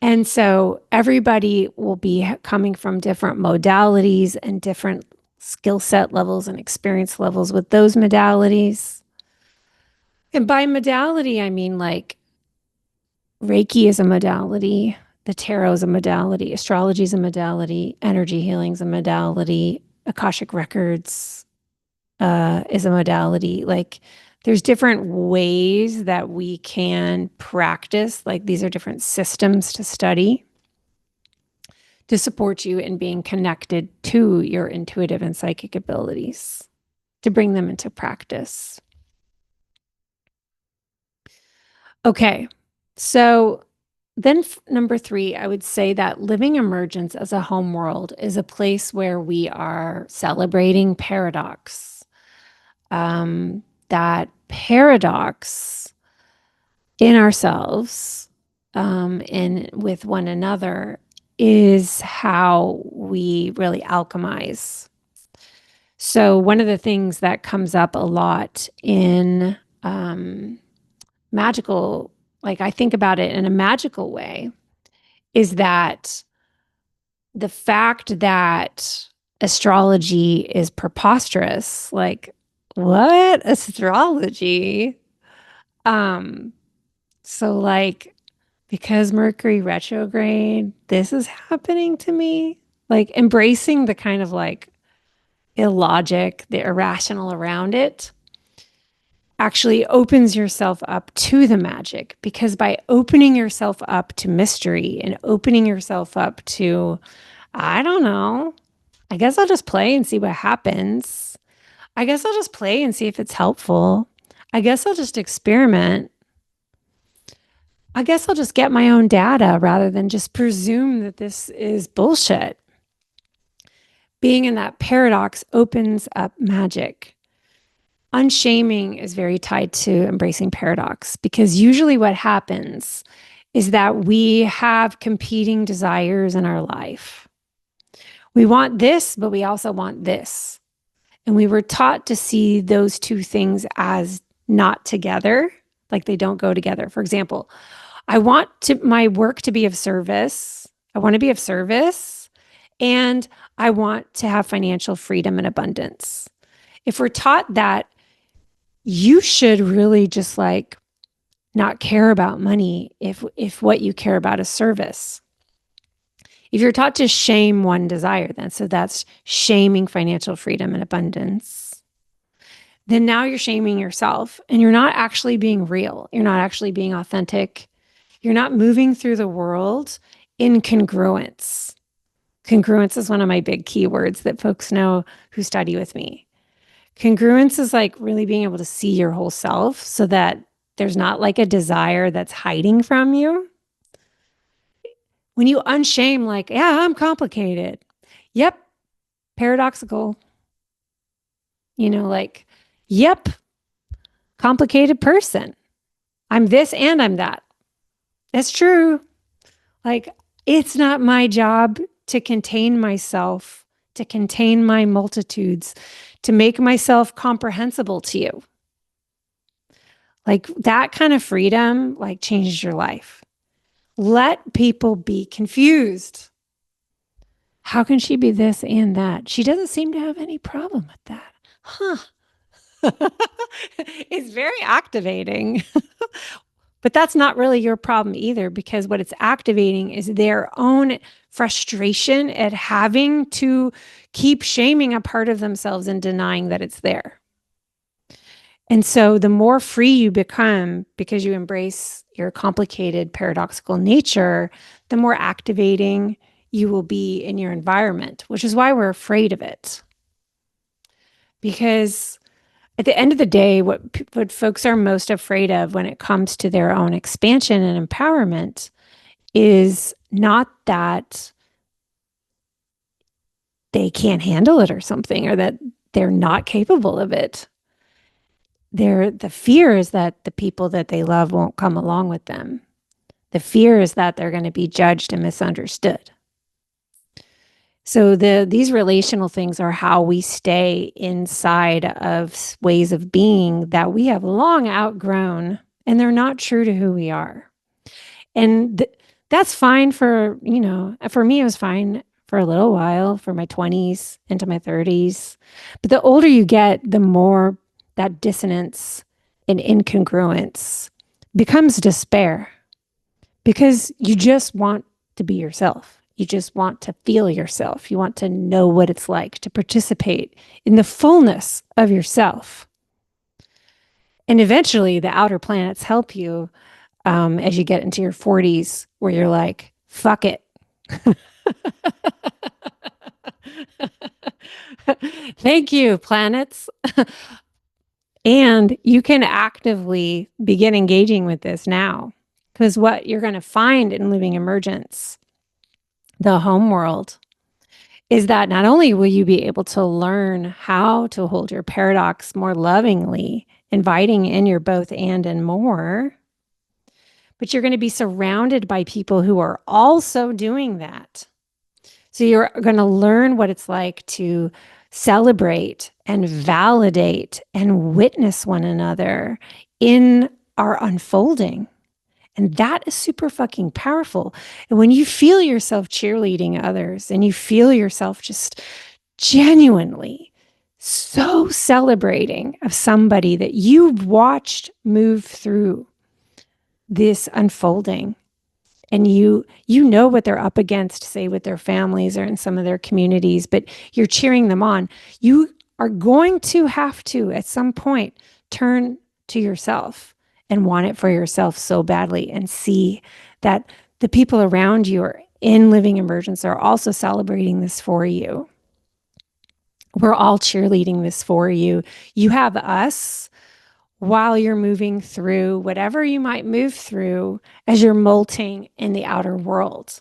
And so everybody will be coming from different modalities and different skill set levels and experience levels with those modalities. And by modality, I mean like Reiki is a modality, the tarot is a modality, astrology is a modality, energy healing is a modality, Akashic records is a modality. Like there's different ways that we can practice. Like these are different systems to study to support you in being connected to your intuitive and psychic abilities, to bring them into practice. Okay, so then number 3, I would say that Living Emergence as a home world is a place where we are celebrating paradox. That paradox in ourselves, and with one another, is how we really alchemize. So one of the things that comes up a lot in magical, like I think about it in a magical way, is that the fact that astrology is preposterous, like what astrology? So like because Mercury retrograde, this is happening to me. Like embracing the kind of like illogic, the irrational around it actually opens yourself up to the magic, because by opening yourself up to mystery and opening yourself up to, I don't know, I guess I'll just play and see what happens. I guess I'll just play and see if it's helpful. I guess I'll just experiment. I guess I'll just get my own data rather than just presume that this is bullshit. Being in that paradox opens up magic. Unshaming is very tied to embracing paradox, because usually what happens is that we have competing desires in our life. We want this, but we also want this. And we were taught to see those two things as not together, like they don't go together. For example, I want my work to be of service. I want to be of service, and I want to have financial freedom and abundance. If we're taught that you should really just like not care about money if what you care about is service. If you're taught to shame one desire, then so that's shaming financial freedom and abundance, then now you're shaming yourself and you're not actually being real. You're not actually being authentic. You're not moving through the world in congruence. Congruence is one of my big keywords that folks know who study with me. Congruence is like really being able to see your whole self so that there's not like a desire that's hiding from you. When you unshame, like, yeah, I'm complicated. Yep. Paradoxical. Like, yep. Complicated person. I'm this and I'm that. That's true. Like, it's not my job to contain myself, to contain my multitudes, to make myself comprehensible to you. Like that kind of freedom, like changes your life. Let people be confused. How can she be this and that? She doesn't seem to have any problem with that. Huh. It's very activating. But that's not really your problem either, because what it's activating is their own frustration at having to keep shaming a part of themselves and denying that it's there. And so the more free you become because you embrace your complicated, paradoxical nature, the more activating you will be in your environment, which is why we're afraid of it. Because at the end of the day, what folks are most afraid of when it comes to their own expansion and empowerment is not that they can't handle it or something, or that they're not capable of it. The fear is that the people that they love won't come along with them. The fear is that they're going to be judged and misunderstood. So these relational things are how we stay inside of ways of being that we have long outgrown, and they're not true to who we are. And that's fine for me, it was fine for a little while, for my 20s into my 30s. But the older you get, the more that dissonance and incongruence becomes despair, because you just want to be yourself. You just want to feel yourself. You want to know what it's like to participate in the fullness of yourself. And eventually the outer planets help you as you get into your 40s, where you're like, fuck it. Thank you, planets. And you can actively begin engaging with this now, because what you're going to find in Living Emergence, the home world, is that not only will you be able to learn how to hold your paradox more lovingly, inviting in your both and more, but you're going to be surrounded by people who are also doing that. So you're going to learn what it's like to celebrate and validate and witness one another in our unfolding. And that is super fucking powerful. And when you feel yourself cheerleading others, and you feel yourself just genuinely so celebrating of somebody that you've watched move through this unfolding, and you know what they're up against, say with their families or in some of their communities, but you're cheering them on, you are going to have to, at some point, turn to yourself and want it for yourself so badly, and see that the people around you are in Living Emergence are also celebrating this for you. We're all cheerleading this for you. You have us while you're moving through whatever you might move through as you're molting in the outer world.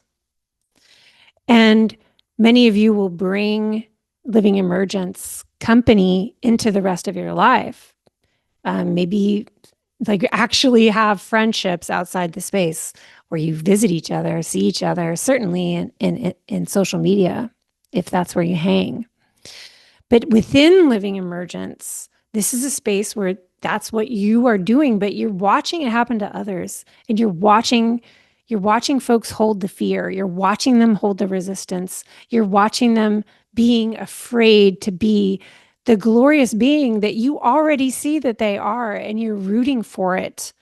And many of you will bring Living Emergence company into the rest of your life. Maybe like actually have friendships outside the space where you visit each other, see each other, certainly in social media, if that's where you hang. But within Living Emergence, this is a space where that's what you are doing, but you're watching it happen to others, and you're watching folks hold the fear. You're watching them hold the resistance. You're watching them being afraid to be the glorious being that you already see that they are, and you're rooting for it.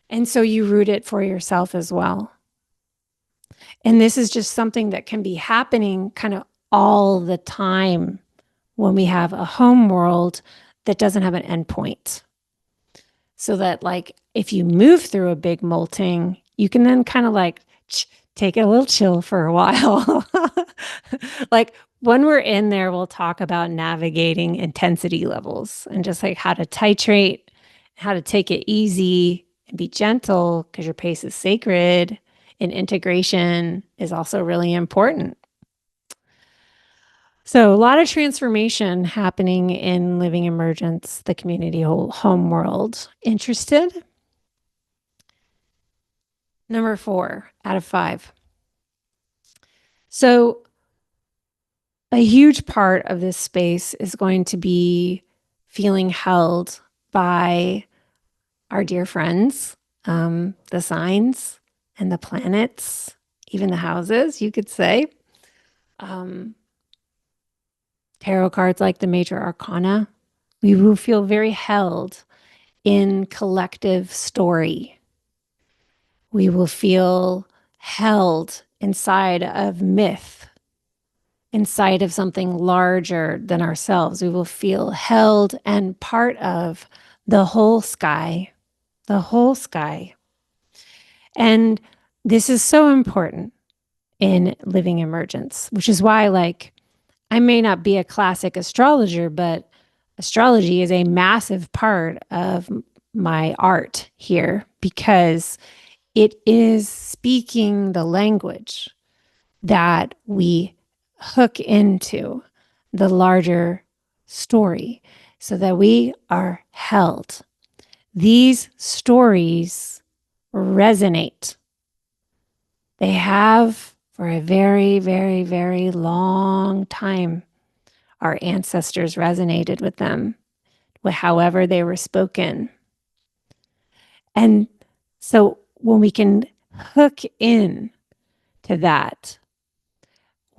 And so you root it for yourself as well. And this is just something that can be happening kind of all the time when we have a home world that doesn't have an endpoint. So that, like, if you move through a big molting, you can then kind of like take it a little chill for a while. Like when we're in there, we'll talk about navigating intensity levels and just like how to titrate, how to take it easy and be gentle because your pace is sacred, and integration is also really important. So a lot of transformation happening in Living Emergence, the community home world. Interested? Number 4 out of 5. So a huge part of this space is going to be feeling held by our dear friends, the signs and the planets, even the houses, you could say. Tarot cards like the major arcana. We will feel very held in collective story. We will feel held inside of myth, inside of something larger than ourselves. We will feel held and part of the whole sky, the whole sky. And this is so important in Living Emergence, which is why, like, I may not be a classic astrologer, but astrology is a massive part of my art here because it is speaking the language that we hook into the larger story so that we are held. These stories resonate. They have for a very, very, very long time. Our ancestors resonated with them, however they were spoken. And so when we can hook in to that,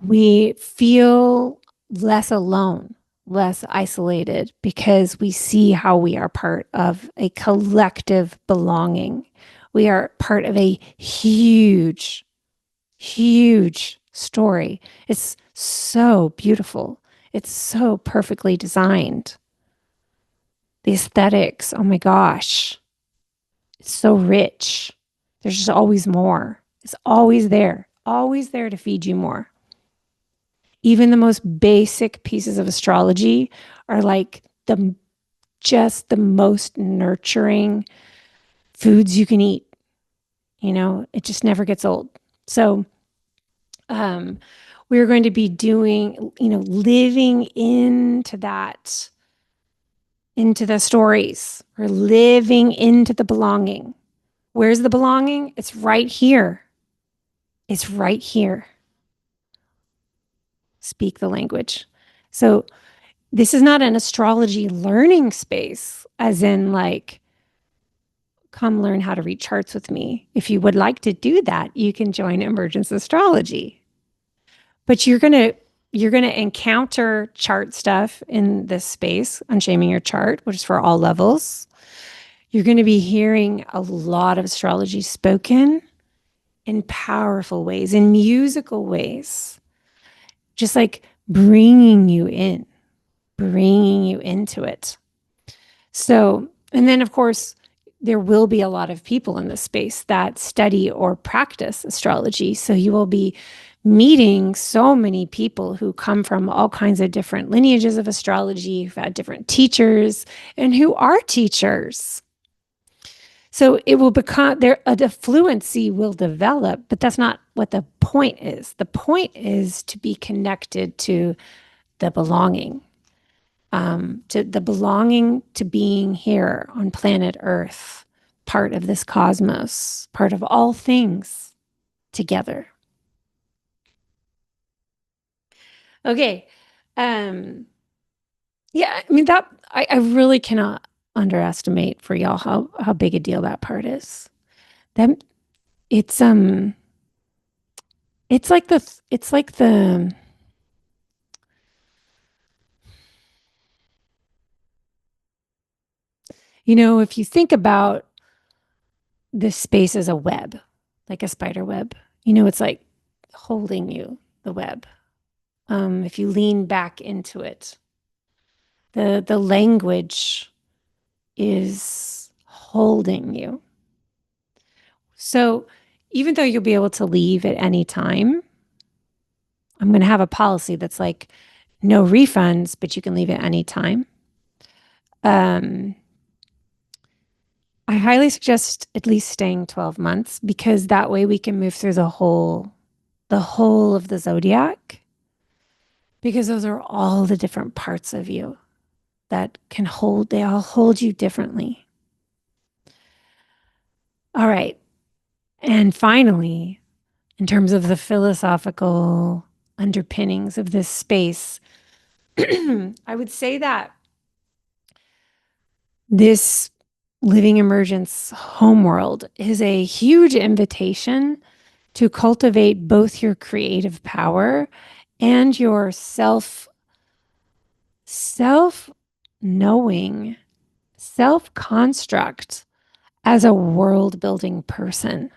we feel less alone, less isolated, because we see how we are part of a collective belonging. We are part of a huge, huge story. It's so beautiful. It's so perfectly designed. The aesthetics, oh my gosh, it's so rich. There's just always more. It's always there to feed you more. Even the most basic pieces of astrology are like just the most nurturing foods you can eat. You know, it just never gets old. So we're going to be doing, living into that, into the stories. We're living into the belonging. Where's the belonging? It's right here. It's right here. Speak the language. So this is not an astrology learning space, as in like, come learn how to read charts with me. If you would like to do that, you can join Emergence Astrology. But you're going to encounter chart stuff in this space, Unshaming Your Chart, which is for all levels. You're going to be hearing a lot of astrology spoken in powerful ways, in musical ways, just like bringing you into it. So, and then of course, there will be a lot of people in this space that study or practice astrology. So you will be meeting so many people who come from all kinds of different lineages of astrology, who've had different teachers, and who are teachers. So it will become there, a fluency will develop, but that's not what the point is. The point is to be connected to the belonging, to being here on planet Earth, part of this cosmos, part of all things together. Okay. Yeah, I mean that I really cannot underestimate for y'all how big a deal that part is. That it's it's like the if you think about this space as a web, like a spider web, it's like holding you, the web. If you lean back into it, the language is holding you. So even though you'll be able to leave at any time, I'm going to have a policy that's like no refunds, but you can leave at any time. I highly suggest at least staying 12 months because that way we can move through the whole of the zodiac, because those are all the different parts of you that they all hold you differently. All right. And finally, in terms of the philosophical underpinnings of this space, I would say that this Living Emergence homeworld is a huge invitation to cultivate both your creative power and your self-knowing, self-construct as a world-building person.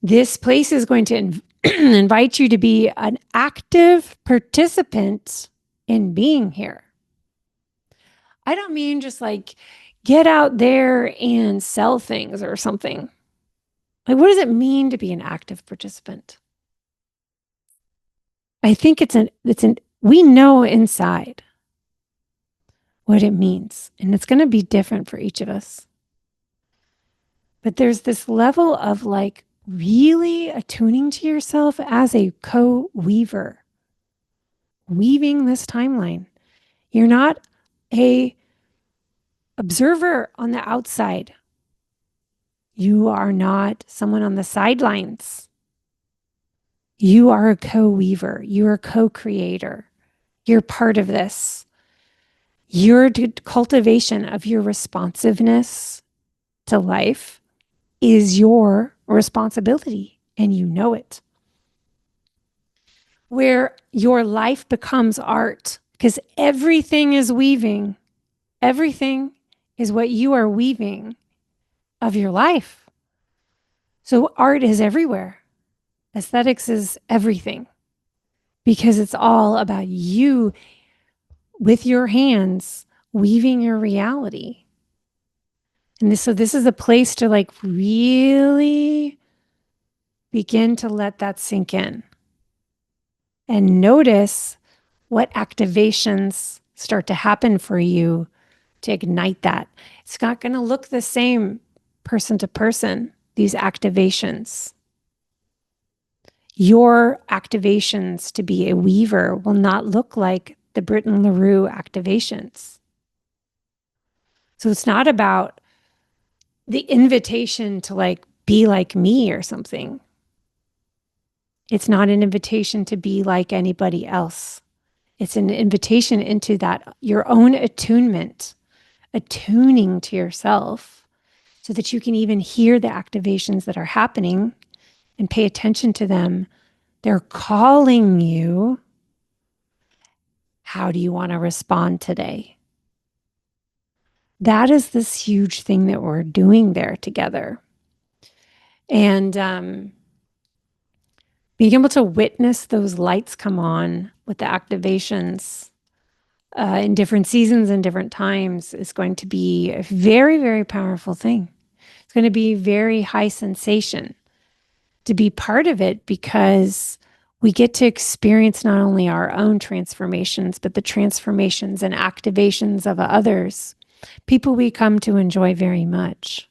This place is going to invite you to be an active participant in being here. I don't mean just like get out there and sell things or something. Like, what does it mean to be an active participant? I think we know inside what it means, and it's going to be different for each of us. But there's this level of like really attuning to yourself as a co-weaver, weaving this timeline. You're not a observer on the outside. You are not someone on the sidelines. You are a co-weaver. You're a co-creator. You're part of this. Your cultivation of your responsiveness to life is your responsibility, and you know it. Where your life becomes art, because everything is weaving. Everything is what you are weaving of your life. So art is everywhere. Aesthetics is everything, because it's all about you with your hands weaving your reality. And so this is a place to like really begin to let that sink in and notice what activations start to happen for you to ignite that. It's not going to look the same person to person, these activations. Your activations to be a weaver will not look like the Britton LaRue activations. So it's not about the invitation to like be like me or something. It's not an invitation to be like anybody else. It's an invitation into that, your own attunement, attuning to yourself so that you can even hear the activations that are happening and pay attention to them. They're calling you. How do you want to respond today? That is this huge thing that we're doing there together. And being able to witness those lights come on with the activations in different seasons and different times is going to be a very, very powerful thing. It's going to be very high sensation. to be part of it because we get to experience not only our own transformations, but the transformations and activations of others, people we come to enjoy very much.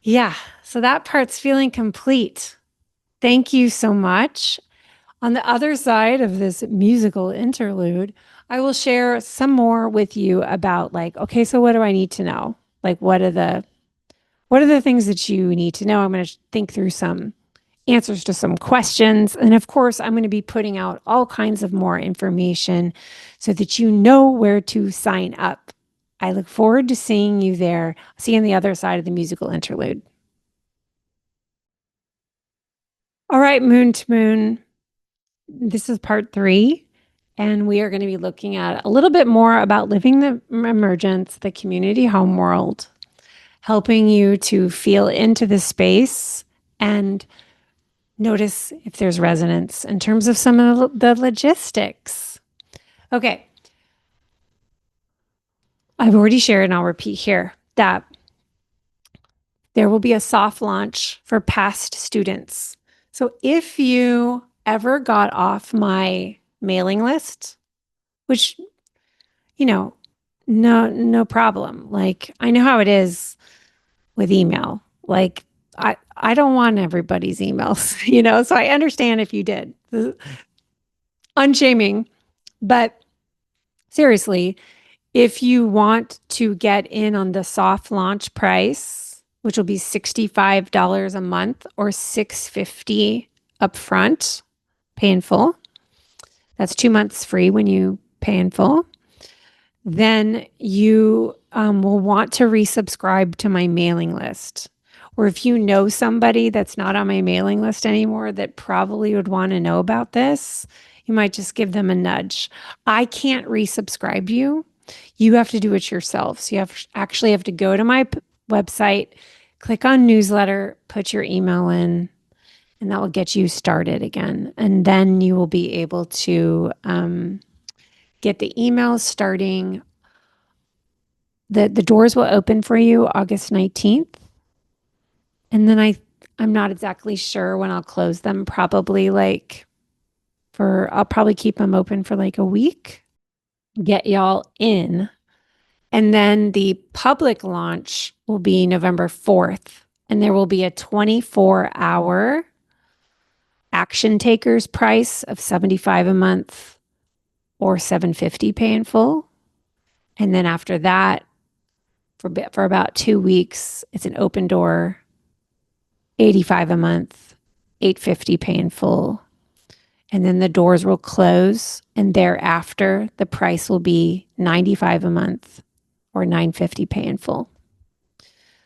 Yeah, so that part's feeling complete. Thank you so much. On the other side of this musical interlude, I will share some more with you about like, okay, so what do I need to know? Like what are the things that you need to know? I'm going to think through some answers to some questions. And of course, I'm going to be putting out all kinds of more information so that you know where to sign up. I look forward to seeing you there. See you on the other side of the musical interlude. All right, Moon to Moon. This is part 3. And we are going to be looking at a little bit more about living the emergence, the community home world, helping you to feel into the space and notice if there's resonance in terms of some of the logistics. Okay. I've already shared, and I'll repeat here, that there will be a soft launch for past students. So if you ever got off my mailing list, which, no problem. Like, I know how it is with email. Like, I don't want everybody's emails, so I understand if you did. Unshaming. But seriously, if you want to get in on the soft launch price, which will be $65 a month or $650 upfront, pay in full. That's 2 months free when you pay in full. Then you will want to resubscribe to my mailing list. Or if you know somebody that's not on my mailing list anymore that probably would want to know about this, you might just give them a nudge. I can't resubscribe you. You have to do it yourself. So you actually have to go to my website, click on newsletter, put your email in, and that will get you started again. And then you will be able to get the emails starting. The doors will open for you August 19th. And then I'm not exactly sure when I'll close them, probably I'll probably keep them open for like a week, get y'all in. And then the public launch will be November 4th. And there will be a 24-hour action takers price of $75 a month or $750 pay in full. And then after that, for about 2 weeks, it's an open door, $85 a month, $850 pay in full. And then the doors will close, and thereafter the price will be $95 a month or $950 pay in full.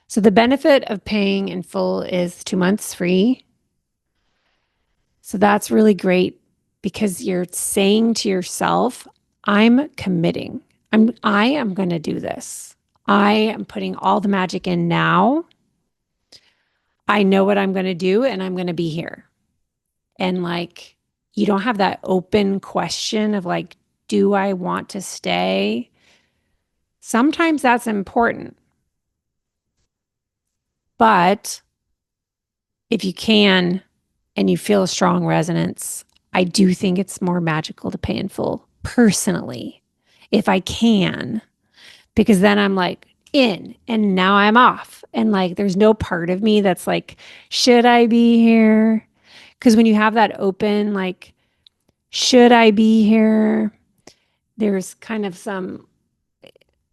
So the benefit of paying in full is 2 months free. So that's really great because you're saying to yourself, I'm committing. I am going to do this. I am putting all the magic in now. I know what I'm going to do, and I'm going to be here. And like, you don't have that open question of like, do I want to stay? Sometimes that's important. But if you can and you feel a strong resonance, I do think it's more magical to pay in full personally, if I can, because then I'm like in and now I'm off. And like, there's no part of me that's like, should I be here? Because when you have that open, like, should I be here? There's kind of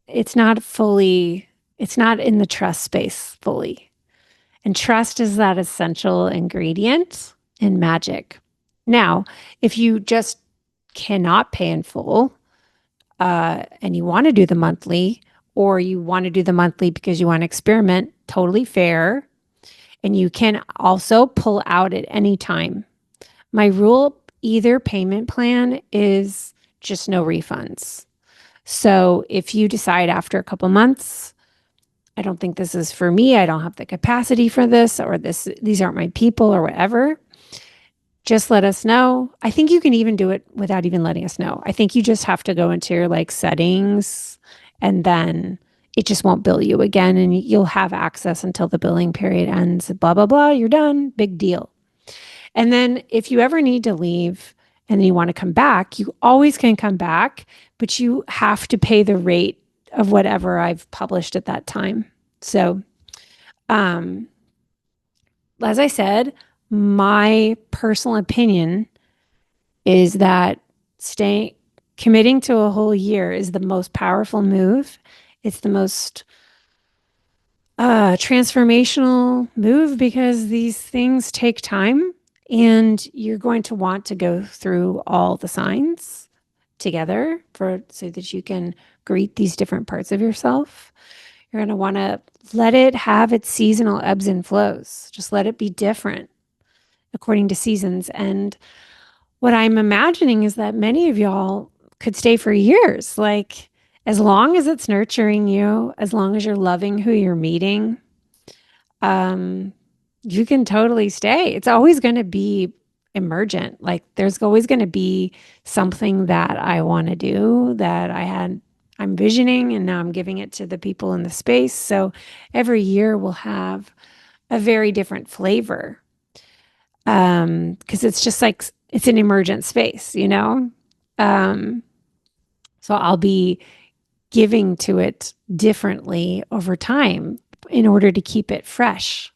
it's not in the trust space fully. And trust is that essential ingredient in magic. Now, if you just cannot pay in full and you want to do the monthly, or you want to do the monthly because you want to experiment, totally fair. And you can also pull out at any time. My rule, either payment plan is just no refunds. So if you decide after a couple months, I don't think this is for me, I don't have the capacity for this, or these aren't my people, or whatever, just let us know. I think you can even do it without even letting us know. I think you just have to go into your like settings, and then it just won't bill you again, and you'll have access until the billing period ends. Blah, blah, blah. You're done. Big deal. And then if you ever need to leave and you want to come back, you always can come back, but you have to pay the rate of whatever I've published at that time. So, um, as I said, my personal opinion is that staying committing to a whole year is the most powerful move. It's the most transformational move because these things take time, and you're going to want to go through all the signs together so that you can greet these different parts of yourself. You're going to want to let it have its seasonal ebbs and flows. Just let it be different according to seasons. And what I'm imagining is that many of y'all could stay for years. Like, as long as it's nurturing you, as long as you're loving who you're meeting, you can totally stay. It's always going to be emergent. Like, there's always going to be something that I want to do that I'm visioning, and now I'm giving it to the people in the space. So every year will have a very different flavor. Because it's just like, it's an emergent space, you know? So I'll be giving to it differently over time in order to keep it fresh.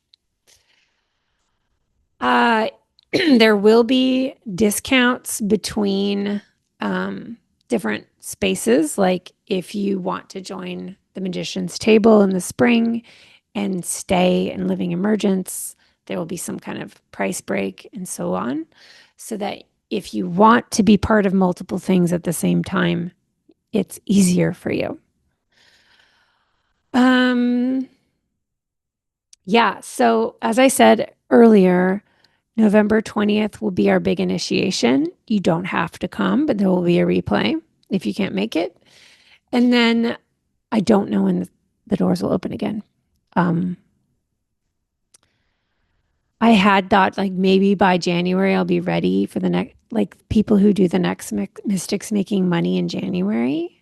There will be discounts between different spaces. Like, if you want to join the Magician's Table in the spring and stay in Living Emergence, there will be some kind of price break and so on. So that if you want to be part of multiple things at the same time, it's easier for you. Yeah. So as I said earlier, November 20th will be our big initiation. You don't have to come, but there will be a replay if you can't make it. And then I don't know when the doors will open again. I had thought like maybe by January I'll be ready for the next, like people who do the next Mystics Making Money in January.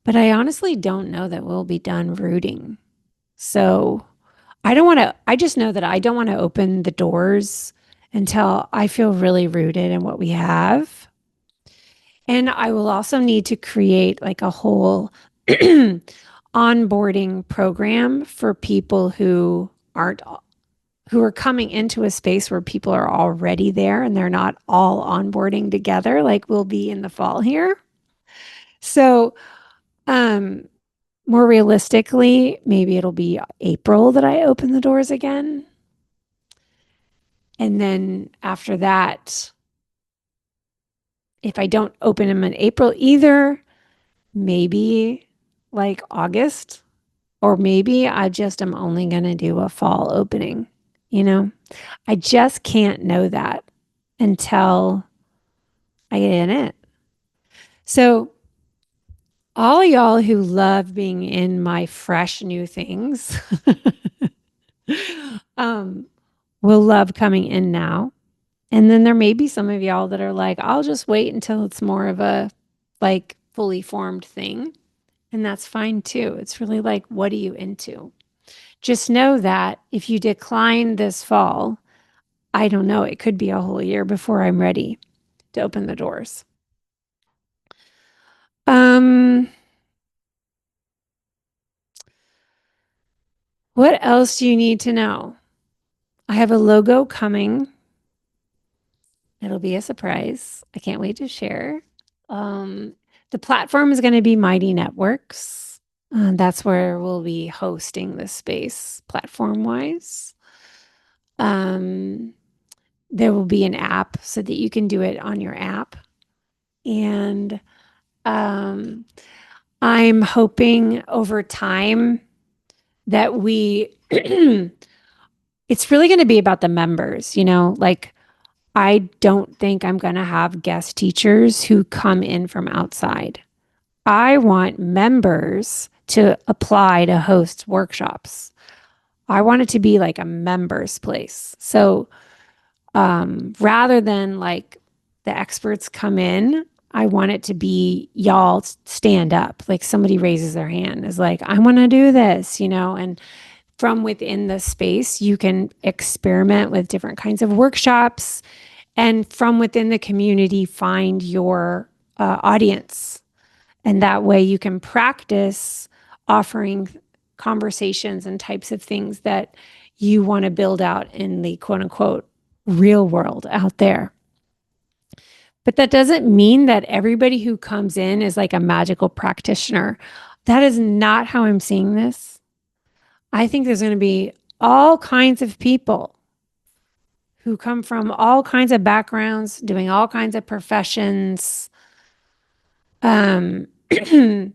But I honestly don't know that we'll be done rooting. So I just know that I don't want to open the doors until I feel really rooted in what we have. And I will also need to create like a whole onboarding program for people who are coming into a space where people are already there and they're not all onboarding together like we'll be in the fall here. So, more realistically, maybe it'll be April that I open the doors again. And then after that, if I don't open them in April either, maybe like August, or maybe I just am only going to do a fall opening. You know, I just can't know that until I get in it. So, all y'all who love being in my fresh new things will love coming in now. And then there may be some of y'all that are like, I'll just wait until it's more of a like fully formed thing. And that's fine too. It's really like, what are you into? Just know that if you decline this fall, I don't know, it could be a whole year before I'm ready to open the doors. What else do you need to know? I have a logo coming. It'll be a surprise. I can't wait to share. The platform is going to be Mighty Networks. That's where we'll be hosting this space platform-wise. There will be an app so that you can do it on your app. And I'm hoping over time that it's really going to be about the members, you know, like I don't think I'm going to have guest teachers who come in from outside. I want members to apply to host workshops. I want it to be like a members place. So rather than like the experts come in, I want it to be y'all stand up. Like somebody raises their hand is like, I want to do this, and from within the space, you can experiment with different kinds of workshops, and from within the community, find your audience. And that way you can practice offering conversations and types of things that you want to build out in the quote unquote real world out there. But that doesn't mean that everybody who comes in is like a magical practitioner. That is not how I'm seeing this. I think there's going to be all kinds of people who come from all kinds of backgrounds, doing all kinds of professions. There's going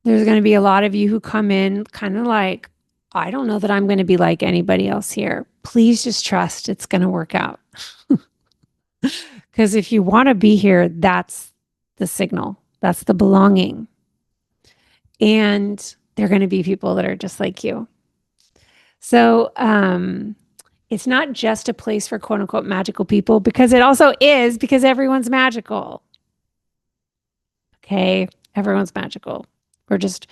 to be a lot of you who come in kind of like, I don't know that I'm going to be like anybody else here. Please just trust it's going to work out. Because if you want to be here, that's the signal. That's the belonging. And they're going to be people that are just like you. So it's not just a place for quote unquote magical people, because it also is, because everyone's magical. Okay, everyone's magical. We're just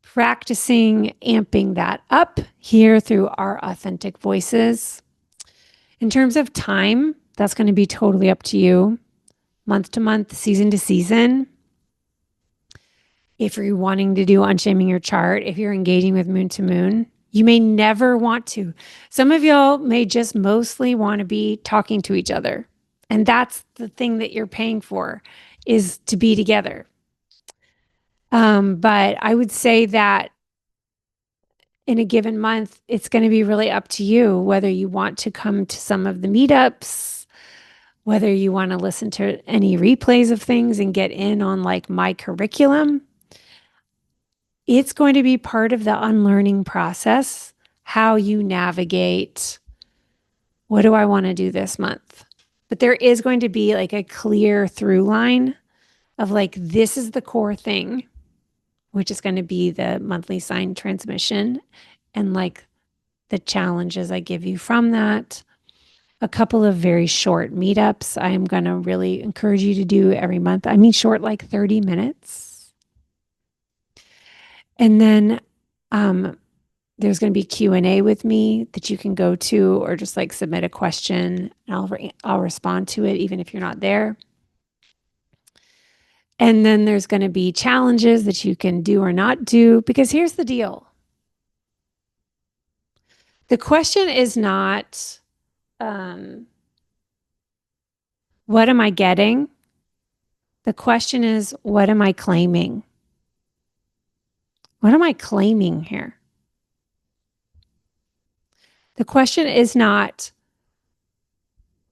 practicing amping that up here through our authentic voices. In terms of time, that's going to be totally up to you, month to month, season to season. If you're wanting to do unshaming your chart, if you're engaging with moon to moon, you may never want to. Some of y'all may just mostly want to be talking to each other. And that's the thing that you're paying for, is to be together. But I would say that in a given month, it's going to be really up to you whether you want to come to some of the meetups, whether you want to listen to any replays of things and get in on like my curriculum. It's going to be part of the unlearning process, how you navigate, what do I want to do this month? But there is going to be like a clear through line of like, this is the core thing, which is going to be the monthly sign transmission and like the challenges I give you from that. A couple of very short meetups I'm going to really encourage you to do every month. I mean, short, like 30 minutes. And then there's going to be Q&A with me that you can go to, or just like submit a question and I'll respond to it even if you're not there. And then there's going to be challenges that you can do or not do, because here's the deal. The question is not, what am I getting? The question is, what am I claiming? What am I claiming here? The question is not,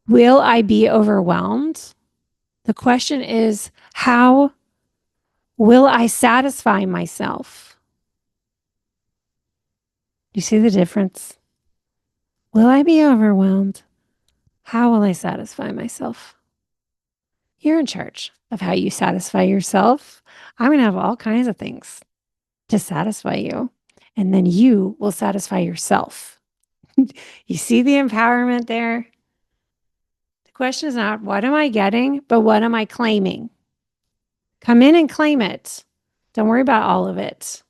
will I be overwhelmed? The question is, how will I satisfy myself? Do you see the difference? Will I be overwhelmed? How will I satisfy myself? You're in charge of how you satisfy yourself. I'm going to have all kinds of things to satisfy you, and then you will satisfy yourself. You see the empowerment there? The question is not, what am I getting, but what am I claiming? Come in and claim it. Don't worry about all of it.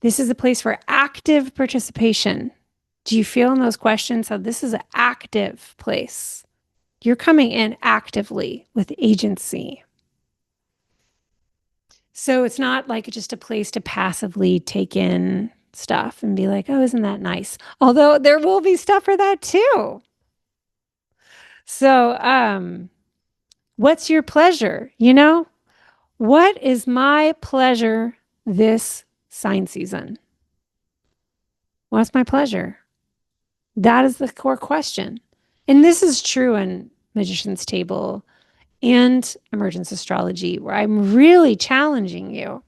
This is a place for active participation. Do you feel in those questions how this is an active place? You're coming in actively with agency. So it's not like just a place to passively take in stuff and be like, oh, isn't that nice? Although there will be stuff for that too. So what's your pleasure? What is my pleasure this sign season? What's my pleasure? That is the core question. And this is true in Magician's Table and Emergence Astrology, where I'm really challenging you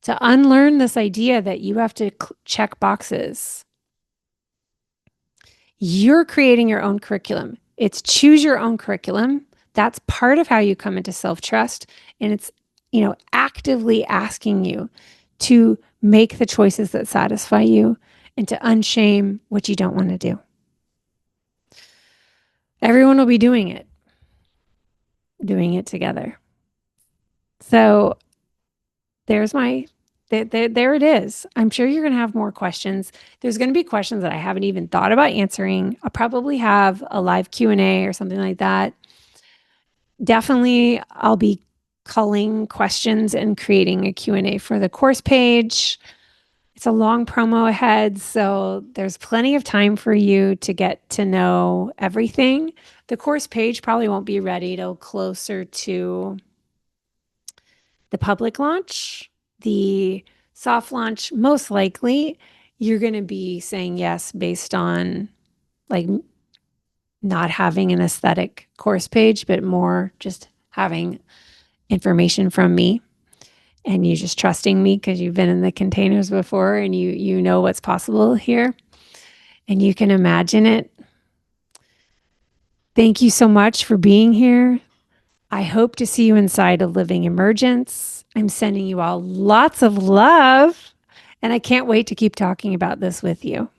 to unlearn this idea that you have to check boxes. You're creating your own curriculum. It's choose your own curriculum. That's part of how you come into self-trust. And it's, actively asking you to make the choices that satisfy you and to unshame what you don't want to do. Everyone will be doing it. doing it together. So there's my there it is. I'm sure you're going to have more questions. There's going to be questions that I haven't even thought about answering. I'll probably have a live Q&A or something like that. Definitely I'll be culling questions and creating a Q&A for the course page. It's a long promo ahead, so there's plenty of time for you to get to know everything. The course page probably won't be ready till closer to the public launch. The soft launch, most likely, you're going to be saying yes based on like not having an aesthetic course page, but more just having information from me and you just trusting me because you've been in the containers before and you know what's possible here and you can imagine it. Thank you so much for being here. I hope to see you inside a Living Emergence. I'm sending you all lots of love, and I can't wait to keep talking about this with you.